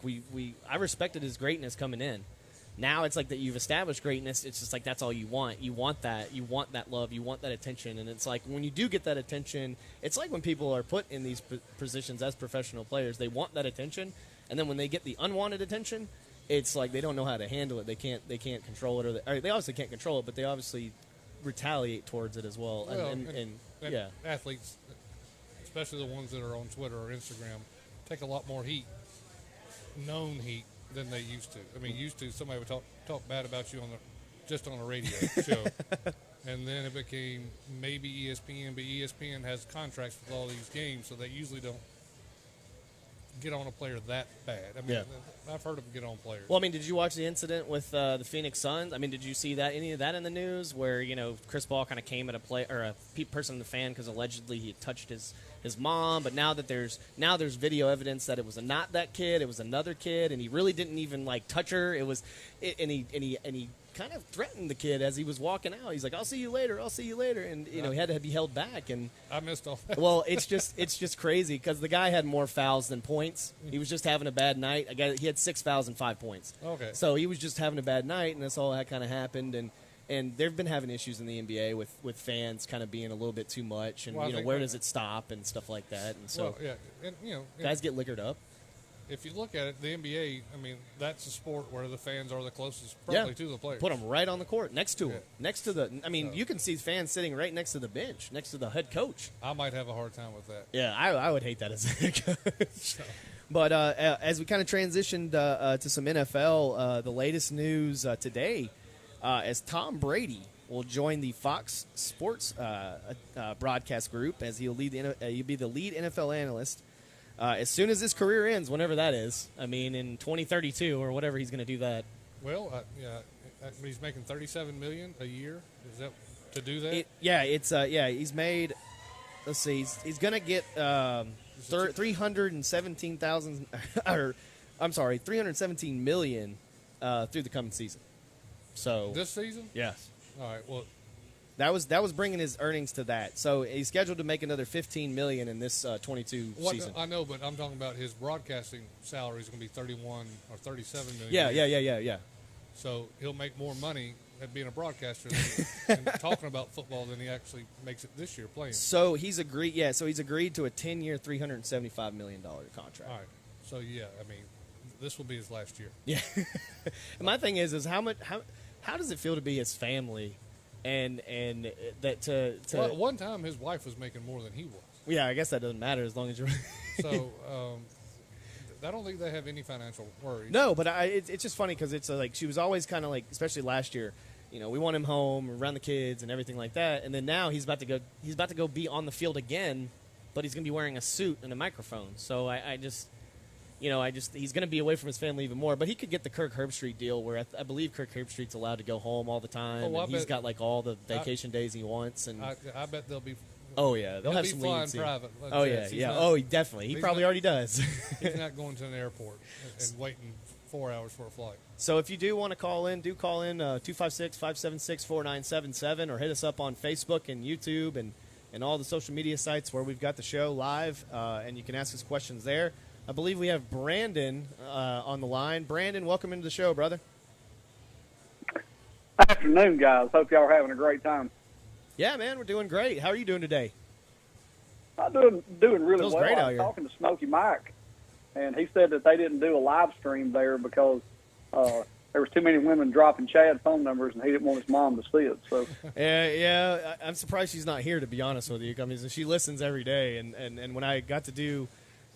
I respected his greatness coming in. Now it's like that you've established greatness. It's just like that's all you want. You want that. You want that love. You want that attention. And it's like when you do get that attention, it's like when people are put in these positions as professional players, they want that attention, and then when they get the unwanted attention, it's like they don't know how to handle it. They can't control it, or they obviously can't control it, but they obviously retaliate towards it as well. Well, and athletes, especially the ones that are on Twitter or Instagram, take a lot more heat, known heat, than they used to. I mean, used to somebody would talk bad about you just on a radio show, and then it became maybe ESPN, but ESPN has contracts with all these games, so they usually don't get on a player that bad. I mean, I've heard them get on players. Well, I mean, did you watch the incident with the Phoenix Suns? I mean, did you see any of that in the news where, Chris Paul kind of came at a person in the fan because allegedly he had touched his mom, but now there's video evidence that it was not that kid, it was another kid, and he really didn't even touch her. And he kind of threatened the kid as he was walking out. He's like, "I'll see you later. I'll see you later," and he had to be held back. And I missed all that. Well, it's just crazy because the guy had more fouls than points. He was just having a bad night. He had 6 fouls and 5 points. Okay. So he was just having a bad night, and that's all that kind of happened. And they've been having issues in the NBA with fans kind of being a little bit too much, and where does it stop and stuff like that. And so, guys get liquored up. If you look at it, the NBA, I mean, that's a sport where the fans are the closest probably to the players. Put them right on the court, next to them. You can see fans sitting right next to the bench, next to the head coach. I might have a hard time with that. Yeah, I would hate that as a head coach. But as we kind of transitioned to some NFL, the latest news today, as Tom Brady will join the Fox Sports broadcast group as he'll be the lead NFL analyst as soon as his career ends, whenever that is. I mean, in 2032 or whatever he's going to do that. Well, he's making $37 million a year. Is that to do that? He's made. Let's see, he's going to get 317,000. Or I'm sorry, 317 million through the coming season. So this season? Yes. All right. Well, that was bringing his earnings to that. So he's scheduled to make another 15 million in this 22 season. I know, but I'm talking about his broadcasting salary is going to be 31 or 37 million. Yeah. So he'll make more money at being a broadcaster and talking about football than he actually makes it this year playing. So he's agreed. Yeah. So he's agreed to a 10-year, $375 million contract. All right. So this will be his last year. Yeah. And my thing is how does it feel to be his family, and that to well, one time his wife was making more than he was. Yeah, I guess that doesn't matter as long as you're. So I don't think they have any financial worries. No, but it's just funny because it's like she was always kind of like, especially last year, we want him home around the kids and everything like that, and then now he's about to go be on the field again, but he's going to be wearing a suit and a microphone. So he's going to be away from his family even more. But he could get the Kirk Herbstreit deal where I believe Kirk Herbstreit's allowed to go home all the time. Oh, and he's got all the vacation days he wants. And I bet they'll be. Oh yeah, they'll have some flying private. Oh yeah. Oh, definitely. He probably already does. He's not going to an airport and waiting 4 hours for a flight. So if you do want to call in, 256-576-4977, or hit us up on Facebook and YouTube and all the social media sites where we've got the show live, and you can ask us questions there. I believe we have Brandon on the line. Brandon, welcome into the show, brother. Afternoon, guys. Hope y'all are having a great time. Yeah, man, we're doing great. How are you doing today? I'm doing really Feels well. great out I was here. talking to Smokey Mike, and he said that they didn't do a live stream there because there was too many women dropping Chad phone numbers, and he didn't want his mom to see it. So, yeah, I'm surprised she's not here, to be honest with you. I mean, she listens every day, and when I got to do,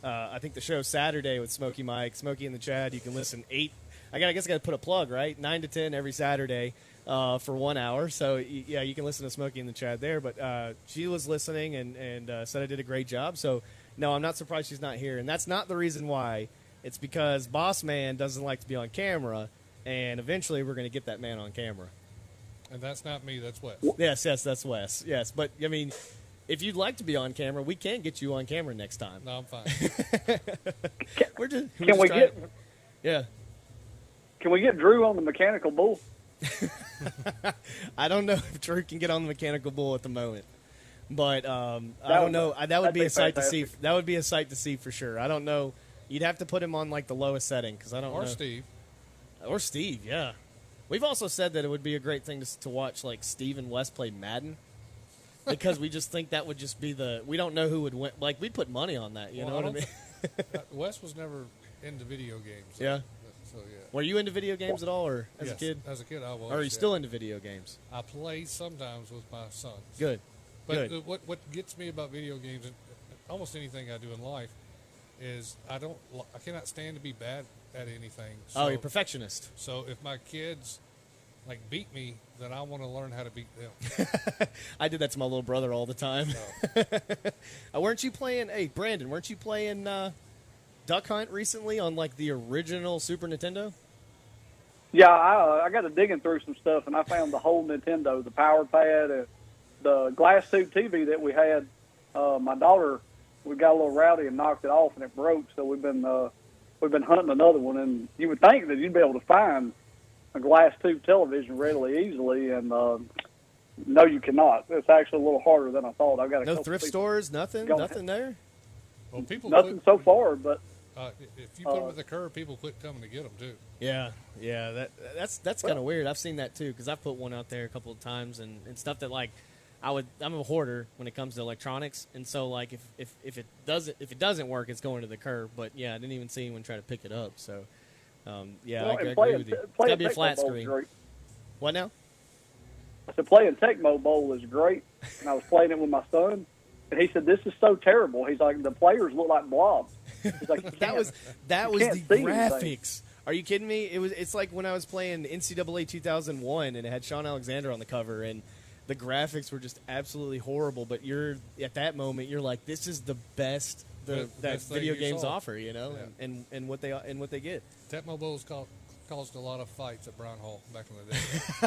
I think the show Saturday with Smokey Mike, Smokey and the Chad, you can listen I guess I got to put a plug, right? 9 to 10 every Saturday. For 1 hour, so yeah, you can listen to Smokey and the Chad there. But she was listening and said I did a great job. So no, I'm not surprised she's not here, and that's not the reason why. It's because Boss Man doesn't like to be on camera, and eventually we're going to get that man on camera. And that's not me. That's Wes. Yes, that's Wes. Yes, but I mean, if you'd like to be on camera, we can get you on camera next time. No, I'm fine. Can we get? Yeah. Can we get Drew on the mechanical bull? I don't know if Drew can get on the mechanical bull at the moment, but I don't know. That would be a sight to see. That would be a sight to see for sure. I don't know. You'd have to put him on like the lowest setting because I don't know. Or Steve, yeah. We've also said that it would be a great thing to watch like Steve and Wes play Madden because we just think that would just be we don't know who would win. Like, we put money on that, you know what I mean? Wes was never into video games. Yeah. So, yeah. Were you into video games at all, or as Yes, a kid? As a kid, I was. Or are you still into video games? I play sometimes with my sons. Good. But Good. What gets me about video games, and almost anything I do in life, is I cannot stand to be bad at anything. So, You're a perfectionist. So if my kids beat me, then I want to learn how to beat them. I did that to my little brother all the time. Weren't you playing? Hey, Brandon, weren't you playing Duck Hunt recently on like the original Super Nintendo? Yeah, I got to digging through some stuff, and I found the whole Nintendo, the power pad, and the glass tube TV that we had. My daughter, we got a little rowdy and knocked it off, and it broke. So we've been hunting another one, and you would think that you'd be able to find a glass tube television readily, easily, and no, you cannot. It's actually a little harder than I thought. I've got no thrift stores, nothing there. Well, nothing so far, but if you put them at the curb, people quit coming to get them too. Yeah. That's kind of weird. I've seen that too because I've put one out there a couple of times and stuff that like I'm a hoarder when it comes to electronics, and so like if it doesn't work, it's going to the curb. But yeah, I didn't even see anyone try to pick it up. So I agree with you. It's got to be a flat screen. What now? I said playing Tecmo Bowl is great, and I was playing it with my son, and he said this is so terrible. He's like, the players look like blobs. He's like, that was the graphics. Are you kidding me? It's like when I was playing NCAA 2001 and it had Sean Alexander on the cover, and the graphics were just absolutely horrible. But at that moment, you're like, this is the best that video games offer, you know, yeah. and what they get. Tecmo Bowls caused a lot of fights at Brown Hall back in the day.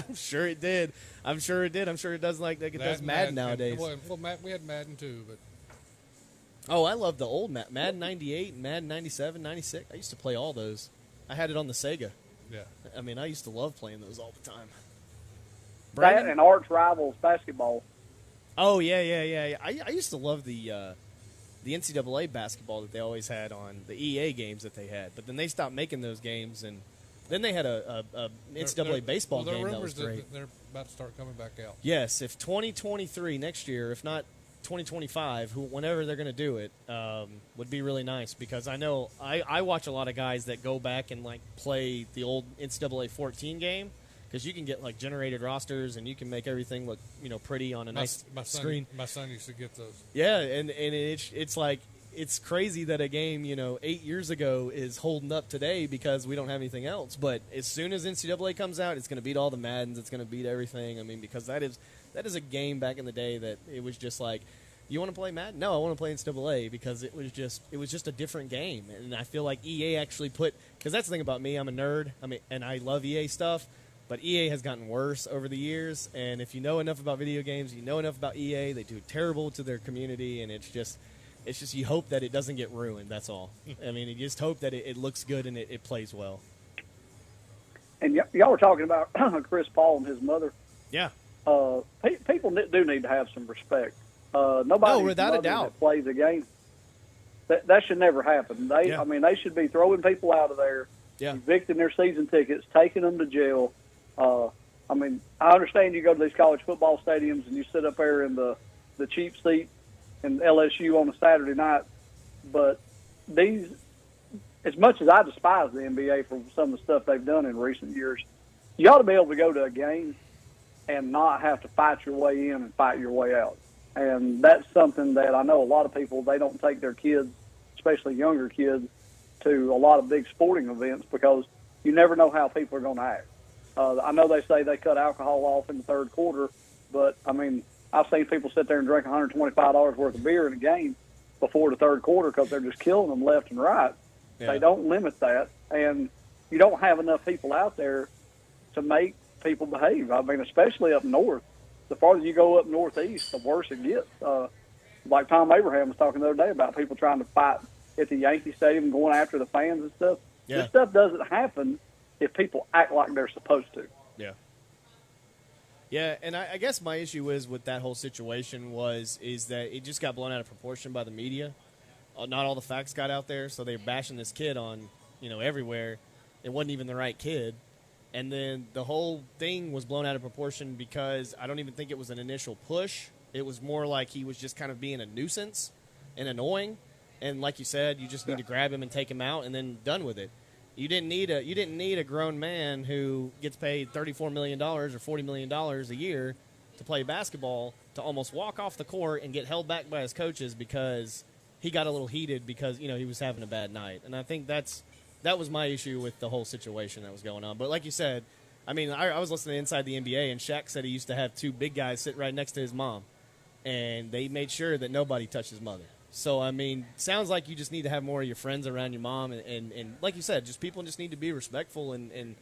I'm sure it did. I'm sure it does like it does Madden nowadays. Well, we had Madden too, but. Oh, I love the old Madden 98, Madden 97, 96. I used to play all those. I had it on the Sega. Yeah. I mean, I used to love playing those all the time. That and arch rivals basketball. Oh, yeah. I used to love the NCAA basketball that they always had on the EA games that they had. But then they stopped making those games, and then they had a NCAA baseball game that was great. They're about to start coming back out. Yes, if 2023 next year, if not 2025, whenever they're going to do it, would be really nice because I know I watch a lot of guys that go back and like play the old NCAA 14 game because you can get like generated rosters and you can make everything look pretty on a nice screen. My son used to get those. Yeah, and it's like it's crazy that a game 8 years ago is holding up today because we don't have anything else. But as soon as NCAA comes out, it's going to beat all the Maddens. It's going to beat everything. I mean, because that is a game back in the day that it was just like, you want to play Madden? No, I want to play NCAA because it was just a different game. And I feel like EA actually because that's the thing about me. I'm a nerd. And I love EA stuff. But EA has gotten worse over the years. And if you know enough about video games, you know enough about EA. They do terrible to their community, and it's just you hope that it doesn't get ruined. That's all. I mean, you just hope that it looks good and it plays well. And y'all were talking about Chris Paul and his mother. Yeah. People do need to have some respect. Nobody without a doubt that plays a game. That should never happen. They should be throwing people out of there, evicting their season tickets, taking them to jail. I understand you go to these college football stadiums and you sit up there in the cheap seat in LSU on a Saturday night, but as much as I despise the NBA for some of the stuff they've done in recent years, you ought to be able to go to a game and not have to fight your way in and fight your way out. And that's something that I know a lot of people, they don't take their kids, especially younger kids, to a lot of big sporting events because you never know how people are going to act. I know they say they cut alcohol off in the third quarter, but, I've seen people sit there and drink $125 worth of beer in a game before the third quarter because they're just killing them left and right. Yeah. They don't limit that, and you don't have enough people out there to make people behave. I mean, especially up north. The farther you go up northeast, the worse it gets. Like Tom Abraham was talking the other day about people trying to fight at the Yankee Stadium, going after the fans and stuff. Yeah. This stuff doesn't happen if people act like they're supposed to. Yeah. Yeah, and I guess my issue is with that whole situation is that it just got blown out of proportion by the media. Not all the facts got out there, so they're bashing this kid on, everywhere. It wasn't even the right kid. And then the whole thing was blown out of proportion because I don't even think it was an initial push. It was more like he was just kind of being a nuisance and annoying. And like you said, you just need to grab him and take him out and then done with it. You didn't need a grown man who gets paid $34 million or $40 million a year to play basketball to almost walk off the court and get held back by his coaches because he got a little heated because he was having a bad night. And I think that was my issue with the whole situation that was going on. But like you said, I mean, I was listening to Inside the NBA, and Shaq said he used to have two big guys sit right next to his mom, and they made sure that nobody touched his mother. So, I mean, sounds like you just need to have more of your friends around your mom, and like you said, just people just need to be respectful and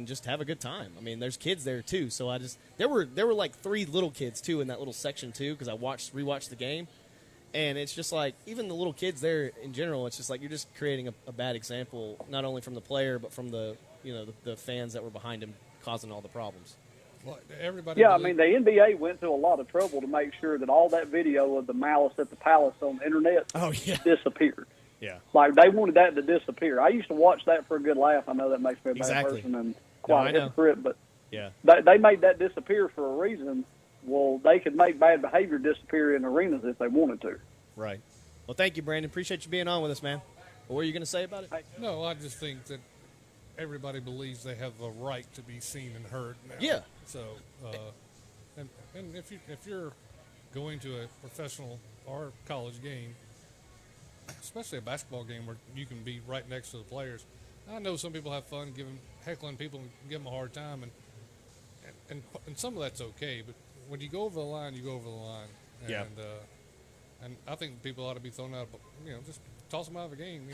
just have a good time. I mean, there's kids there too. So there were like 3 little kids too in that little section too, because I rewatched the game. And it's just like, even the little kids there in general, it's just like you're just creating a bad example, not only from the player, but from the fans that were behind him causing all the problems. Well, everybody. Yeah, I mean, the NBA went to a lot of trouble to make sure that all that video of the malice at the palace on the internet disappeared. Yeah. Like, they wanted that to disappear. I used to watch that for a good laugh. I know that makes me a bad person and quite a hypocrite, but they made that disappear for a reason. Well, they could make bad behavior disappear in arenas if they wanted to. Right. Well, thank you, Brandon. Appreciate you being on with us, man. What were you going to say about it? No, I just think that everybody believes they have the right to be seen and heard now. Yeah. So, and if you're going to a professional or college game, especially a basketball game where you can be right next to the players, I know some people have fun heckling people and give them a hard time, and some of that's okay, but when you go over the line, you go over the line. And I think people ought to be thrown out, just toss them out of the game,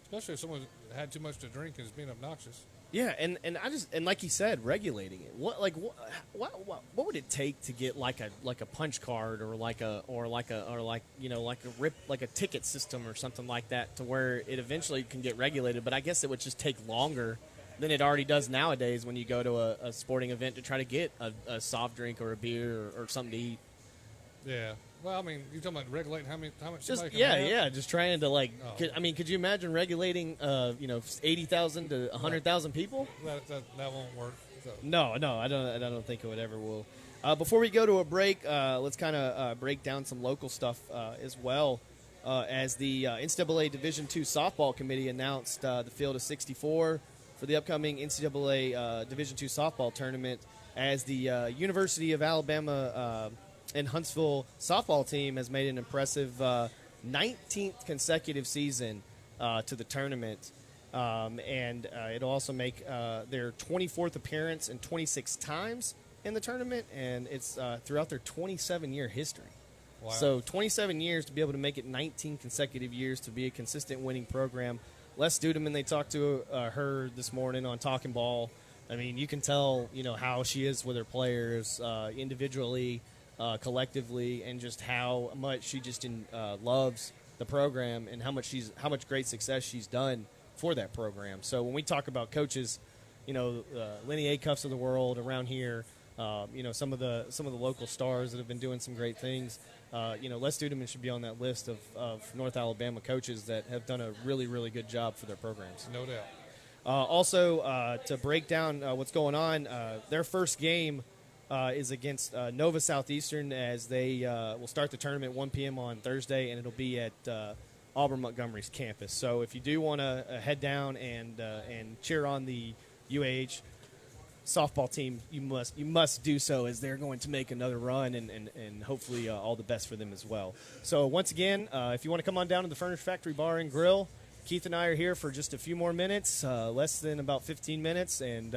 especially if someone had too much to drink and is being obnoxious. Yeah, and like you said, regulating it. What would it take to get like a punch card or like a ticket system or something like that to where it eventually can get regulated? But I guess it would just take longer than it already does nowadays when you go to a sporting event to try to get a soft drink or a beer or something to eat. Yeah. Well, I mean, you're talking about regulating how much just somebody can have? Just trying to could you imagine regulating 80,000 to 100,000 people? That won't work. So. No, I don't think it would ever will. Before we go to a break, let's kind of break down some local stuff as well. As the NCAA Division II softball committee announced the field of 64 for the upcoming NCAA Division II softball tournament, as the University of Alabama and Huntsville softball team has made an impressive 19th consecutive season to the tournament. And it'll also make their 24th appearance and 26 times in the tournament, and it's throughout their 27-year history. Wow. So 27 years to be able to make it 19 consecutive years to be a consistent winning program. Les Dudeman, they talked to her this morning on Talking Ball. I mean, you can tell, how she is with her players individually, collectively, and just how much she just loves the program and how much great success she's done for that program. So when we talk about coaches, Lenny Acuffs of the world around here, some of the local stars that have been doing some great things. Les Dudeman should be on that list of North Alabama coaches that have done a really, really good job for their programs. No doubt. Also, to break down what's going on, their first game is against Nova Southeastern, as they will start the tournament 1 p.m. on Thursday, and it'll be at Auburn Montgomery's campus. So if you do want to head down and cheer on the UAH softball team, you must do so, as they're going to make another run, and hopefully all the best for them as well. So once again, if you want to come on down to the Furniture Factory Bar and Grill, Keith and I are here for just a few more minutes, less than about 15 minutes, and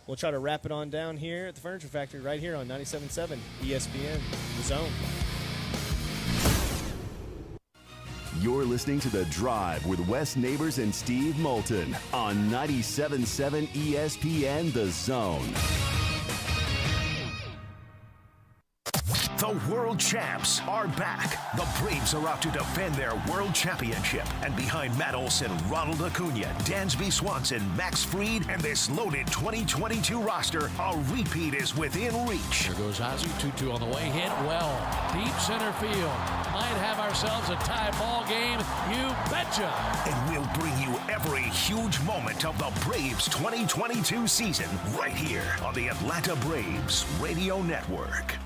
we'll try to wrap it on down here at the Furniture Factory right here on 97.7 ESPN, The Zone. You're listening to The Drive with Wes Neighbors and Steve Moulton on 97.7 ESPN, The Zone. The world champs are back. The Braves are out to defend their world championship. And behind Matt Olson, Ronald Acuna, Dansby Swanson, Max Fried, and this loaded 2022 roster, a repeat is within reach. Here goes Ozzie, 2-2 on the way, hit well. Deep center field. Might have ourselves a tie ball game. You betcha. And we'll bring you every huge moment of the Braves 2022 season right here on the Atlanta Braves Radio Network.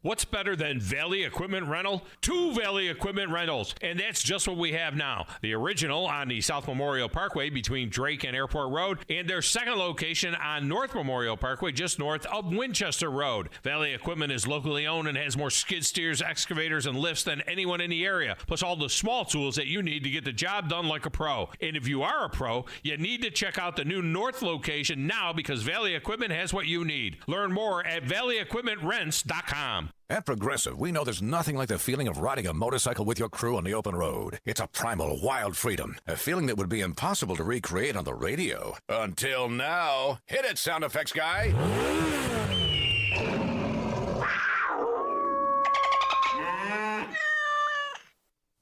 What's better than Valley Equipment Rental? 2 Valley Equipment Rentals, and that's just what we have now. The original on the South Memorial Parkway between Drake and Airport Road, and their second location on North Memorial Parkway just north of Winchester Road. Valley Equipment is locally owned and has more skid steers, excavators, and lifts than anyone in the area, plus all the small tools that you need to get the job done like a pro. And if you are a pro, you need to check out the new North location now because Valley Equipment has what you need. Learn more at valleyequipmentrents.com. At Progressive, we know there's nothing like the feeling of riding a motorcycle with your crew on the open road. It's a primal, wild freedom, a feeling that would be impossible to recreate on the radio. Until now. Hit it, sound effects guy.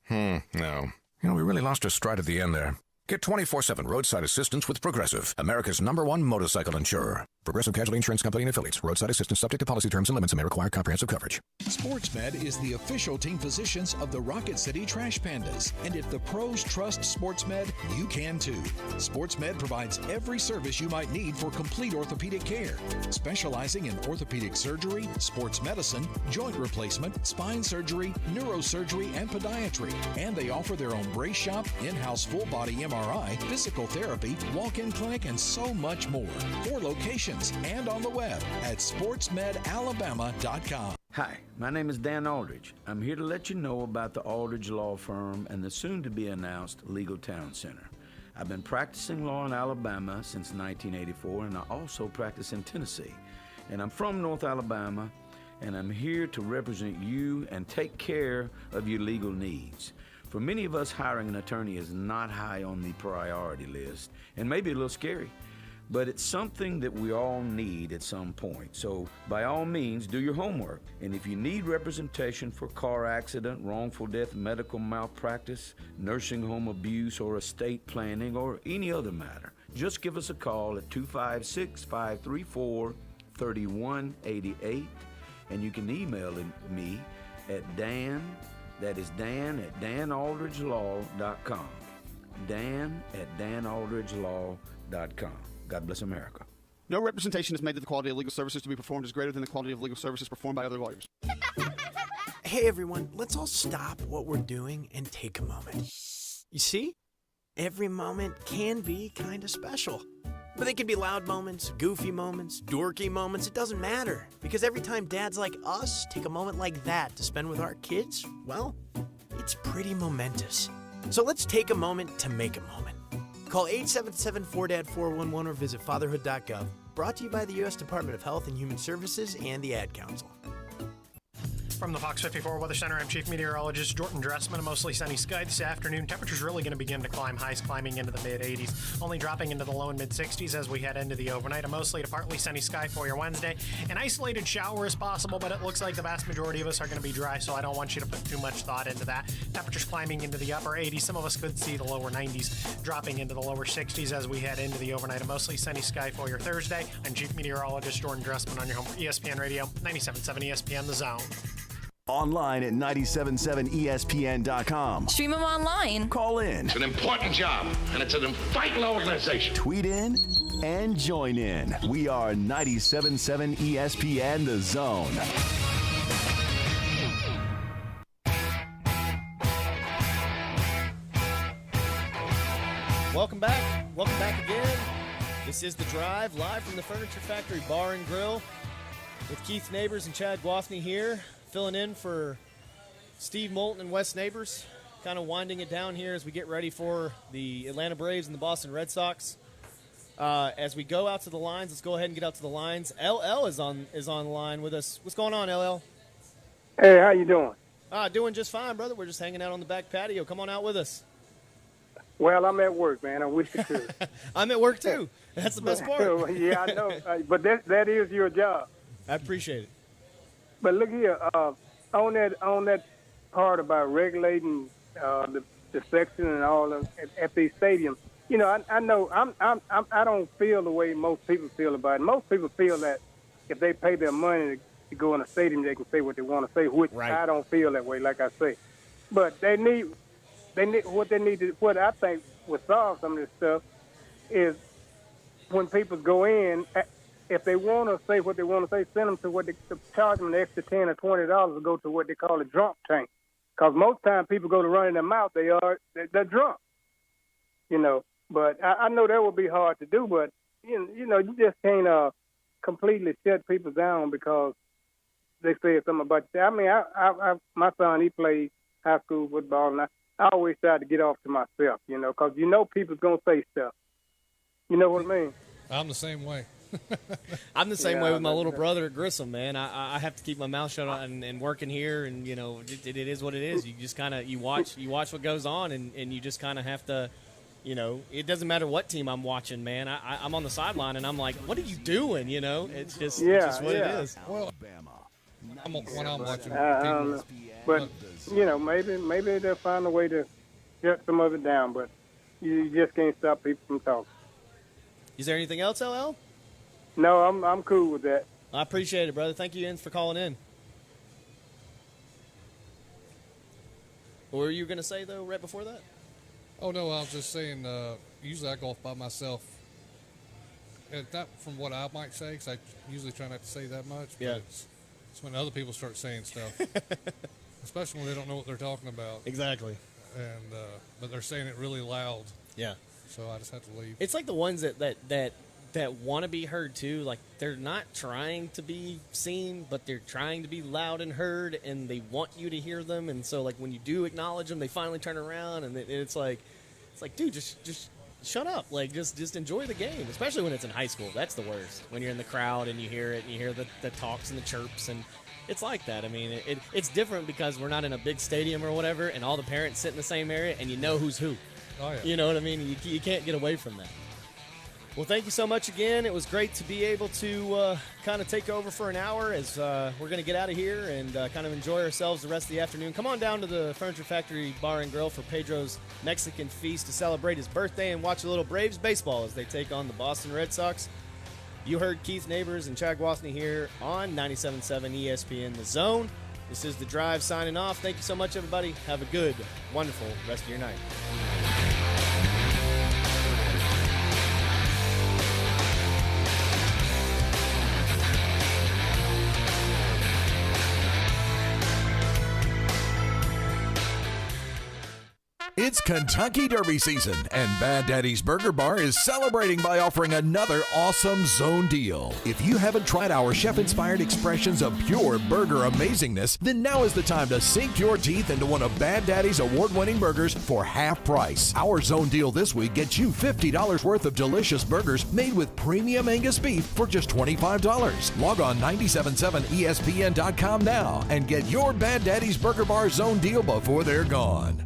No. We really lost our stride at the end there. Get 24/7 roadside assistance with Progressive, America's #1 motorcycle insurer. Progressive Casualty Insurance Company and Affiliates. Roadside assistance subject to policy terms and limits and may require comprehensive coverage. SportsMed is the official team physicians of the Rocket City Trash Pandas. And if the pros trust SportsMed, you can too. SportsMed provides every service you might need for complete orthopedic care, specializing in orthopedic surgery, sports medicine, joint replacement, spine surgery, neurosurgery, and podiatry. And they offer their own brace shop, in-house full-body MRI, physical therapy, walk-in clinic, and so much more. 4 locations and on the web at sportsmedalabama.com. Hi, my name is Dan Aldridge. I'm here to let you know about the Aldridge Law Firm and the soon-to-be-announced Legal Town Center. I've been practicing law in Alabama since 1984, and I also practice in Tennessee. And I'm from North Alabama, and I'm here to represent you and take care of your legal needs. For many of us, hiring an attorney is not high on the priority list, and maybe a little scary. But it's something that we all need at some point. So by all means, do your homework. And if you need representation for car accident, wrongful death, medical malpractice, nursing home abuse, or estate planning, or any other matter, just give us a call at 256-534-3188. And you can email me at Dan, that is Dan at danaldridgelaw.com. Dan at danaldridgelaw.com. God bless America. No representation is made that the quality of legal services to be performed is greater than the quality of legal services performed by other lawyers. Hey everyone, let's all stop what we're doing and take a moment. You see? Every moment can be kind of special. But they can be loud moments, goofy moments, dorky moments, it doesn't matter. Because every time dads like us take a moment like that to spend with our kids, well, it's pretty momentous. So let's take a moment to make a moment. Call 877-4DAD-411 or visit fatherhood.gov. Brought to you by the U.S. Department of Health and Human Services and the Ad Council. From the Fox 54 Weather Center, I'm Chief Meteorologist Jordan Dressman. A mostly sunny sky this afternoon. Temperatures really going to begin to climb, highs climbing into the mid-80s, only dropping into the low and mid-60s as we head into the overnight. A mostly to partly sunny sky for your Wednesday. An isolated shower is possible, but it looks like the vast majority of us are going to be dry, so I don't want you to put too much thought into that. Temperatures climbing into the upper 80s. Some of us could see the lower 90s, dropping into the lower 60s as we head into the overnight. A mostly sunny sky for your Thursday. I'm Chief Meteorologist Jordan Dressman on your home for ESPN Radio, 97.7 ESPN The Zone. Online at 977ESPN.com. Stream them online. Call in. It's an important job, and it's an vital organization. Tweet in and join in. We are 97.7 ESPN The Zone. Welcome back. Welcome back again. This is The Drive, live from the Furniture Factory Bar and Grill with Keith Neighbors and Chad Gwathney here, filling in for Steve Moulton and Wes Neighbors, kind of winding it down here as we get ready for the Atlanta Braves and the Boston Red Sox. As we go out to the lines, let's go ahead and get out to the lines. LL is on the line with us. What's going on, LL? Hey, how you doing? Doing just fine, brother. We're just hanging out on the back patio. Come on out with us. Well, I'm at work, man. I wish you could. I'm at work, too. That's the best part. Yeah, I know. But that is your job. I appreciate it. But look here, on that part about regulating the section and all at these stadiums, you know, I know I don't feel the way most people feel about it. Most people feel that if they pay their money to go in a stadium, they can say what they want to say, which I don't feel that way, like I say. But they need what I think would solve some of this stuff is when people go in, if they want to say what they want to say, send them to what they charge them an extra $10 or $20 to go to what they call a drunk tank. Because most times people go to running their mouth, they're drunk, you know. But I know that would be hard to do, but, you know, you just can't completely shut people down because they say something about you. I mean, my son, he played high school football, and I always try to get off to myself, you know, because you know people's going to say stuff. You know what I mean? I'm the same way. I'm the same way with my little brother at Grissom, man. I have to keep my mouth shut and working here, and, you know, it is what it is. You just kind of you watch what goes on, and you just kind of have to, you know, it doesn't matter what team I'm watching, man. I'm on the sideline, and I'm like, what are you doing, you know? It's just what it is. Well, when I'm watching but, you know, maybe they'll find a way to shut some of it down, but you just can't stop people from talking. Is there anything else, LL? No, I'm cool with that. I appreciate it, brother. Thank you, Inns, for calling in. What were you going to say, though, right before that? Oh, no, I was just saying, usually I golf by myself. And not from what I might say, because I usually try not to say that much. But it's when other people start saying stuff, especially when they don't know what they're talking about. Exactly. And but they're saying it really loud. Yeah. So I just have to leave. It's like the ones that want to be heard, too. Like, they're not trying to be seen, but they're trying to be loud and heard, and they want you to hear them. And so, like, when you do acknowledge them, they finally turn around, and it's like, dude, just shut up. Like, just enjoy the game, especially when it's in high school. That's the worst. When you're in the crowd and you hear it, and you hear the talks and the chirps, and it's like that. I mean, it's different because we're not in a big stadium or whatever, and all the parents sit in the same area, and you know who's who. Oh, yeah. You know what I mean? You can't get away from that. Well, thank you so much again. It was great to be able to kind of take over for an hour as we're going to get out of here and kind of enjoy ourselves the rest of the afternoon. Come on down to the Furniture Factory Bar and Grill for Pedro's Mexican Feast to celebrate his birthday and watch a little Braves baseball as they take on the Boston Red Sox. You heard Keith Neighbors and Chad Gwathney here on 97.7 ESPN The Zone. This is The Drive signing off. Thank you so much, everybody. Have a good, wonderful rest of your night. It's Kentucky Derby season, and Bad Daddy's Burger Bar is celebrating by offering another awesome zone deal. If you haven't tried our chef-inspired expressions of pure burger amazingness, then now is the time to sink your teeth into one of Bad Daddy's award-winning burgers for half price. Our zone deal this week gets you $50 worth of delicious burgers made with premium Angus beef for just $25. Log on 977ESPN.com now and get your Bad Daddy's Burger Bar zone deal before they're gone.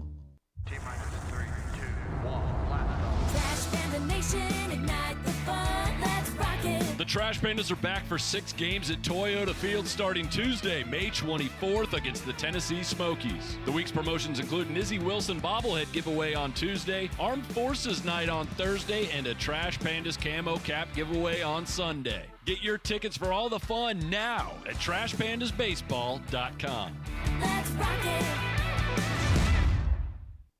The Trash Pandas are back for 6 games at Toyota Field starting Tuesday, May 24th against the Tennessee Smokies. The week's promotions include an Izzy Wilson bobblehead giveaway on Tuesday, Armed Forces Night on Thursday, and a Trash Pandas camo cap giveaway on Sunday. Get your tickets for all the fun now at TrashPandasBaseball.com. Let's rock it.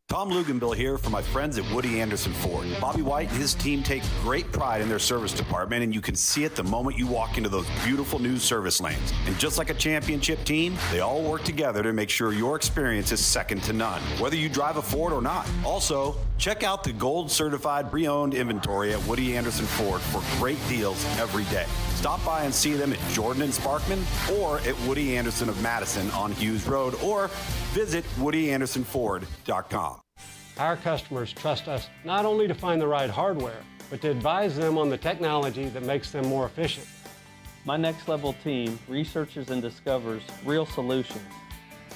Tom Luganbill here for my friends at Woody Anderson Ford. Bobby White and his team take great pride in their service department, and you can see it the moment you walk into those beautiful new service lanes. And just like a championship team, they all work together to make sure your experience is second to none, whether you drive a Ford or not. Also, check out the gold certified pre-owned inventory at Woody Anderson Ford for great deals every day. Stop by and see them at Jordan and Sparkman or at Woody Anderson of Madison on Hughes Road, or visit WoodyAndersonFord.com. Our customers trust us not only to find the right hardware, but to advise them on the technology that makes them more efficient. My Next Level team researches and discovers real solutions.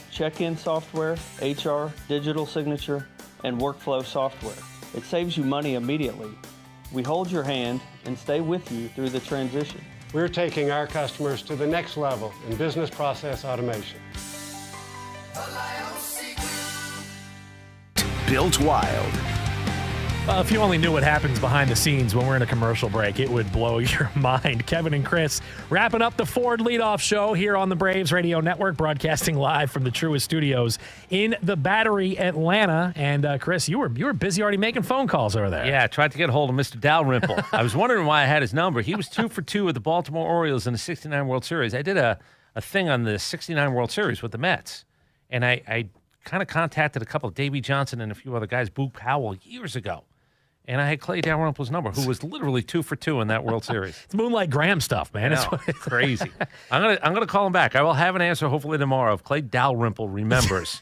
Check-in software, HR, digital signature, and workflow software. It saves you money immediately. We hold your hand and stay with you through the transition. We're taking our customers to the next level in business process automation. Built Wild. Well, if you only knew what happens behind the scenes when we're in a commercial break, it would blow your mind. Kevin and Chris wrapping up the Ford Leadoff Show here on the Braves Radio Network, broadcasting live from the Truist Studios in the Battery, Atlanta. And Chris, you were busy already making phone calls over there. Yeah, I tried to get a hold of Mr. Dalrymple. I was wondering why I had his number. He was 2 for 2 with the Baltimore Orioles in the '69 World Series. I did a thing on the '69 World Series with the Mets, and I kind of contacted a couple of Davey Johnson and a few other guys, Boog Powell, years ago. And I had Clay Dalrymple's number, who was literally 2 for 2 in that World Series. It's Moonlight Graham stuff, man. It's crazy. I'm gonna call him back. I will have an answer hopefully tomorrow if Clay Dalrymple remembers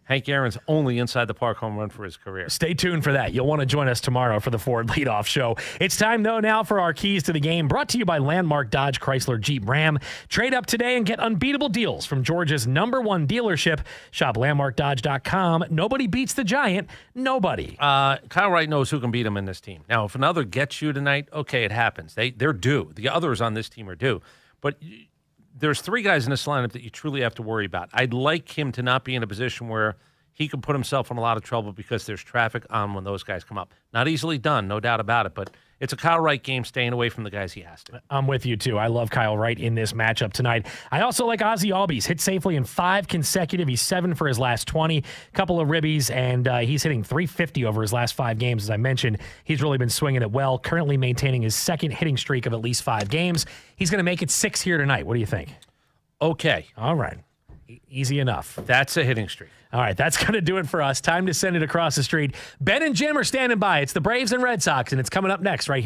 Hank Aaron's only inside the park home run for his career. Stay tuned for that. You'll want to join us tomorrow for the Ford Leadoff Show. It's time, though, now for our keys to the game, brought to you by Landmark Dodge Chrysler Jeep Ram. Trade up today and get unbeatable deals from Georgia's #1 dealership. Shop landmarkdodge.com. Nobody beats the Giant. Nobody. Kyle Wright knows who can beat him in this team. Now, if another gets you tonight, okay, it happens. They're due. The others on this team are due. But there's 3 guys in this lineup that you truly have to worry about. I'd like him to not be in a position where he can put himself in a lot of trouble because there's traffic on when those guys come up. Not easily done, no doubt about it, but it's a Kyle Wright game, staying away from the guys he has to. I'm with you, too. I love Kyle Wright in this matchup tonight. I also like Ozzie Albies. Hit safely in 5 consecutive. He's 7 for his last 20. Couple of ribbies, and he's hitting .350 over his last 5 games. As I mentioned, he's really been swinging it well, currently maintaining his second hitting streak of at least 5 games. He's going to make it 6 here tonight. What do you think? Okay. All right. Easy enough. That's a hitting streak. All right, that's going to do it for us. Time to send it across the street. Ben and Jim are standing by. It's the Braves and Red Sox, and it's coming up next right here.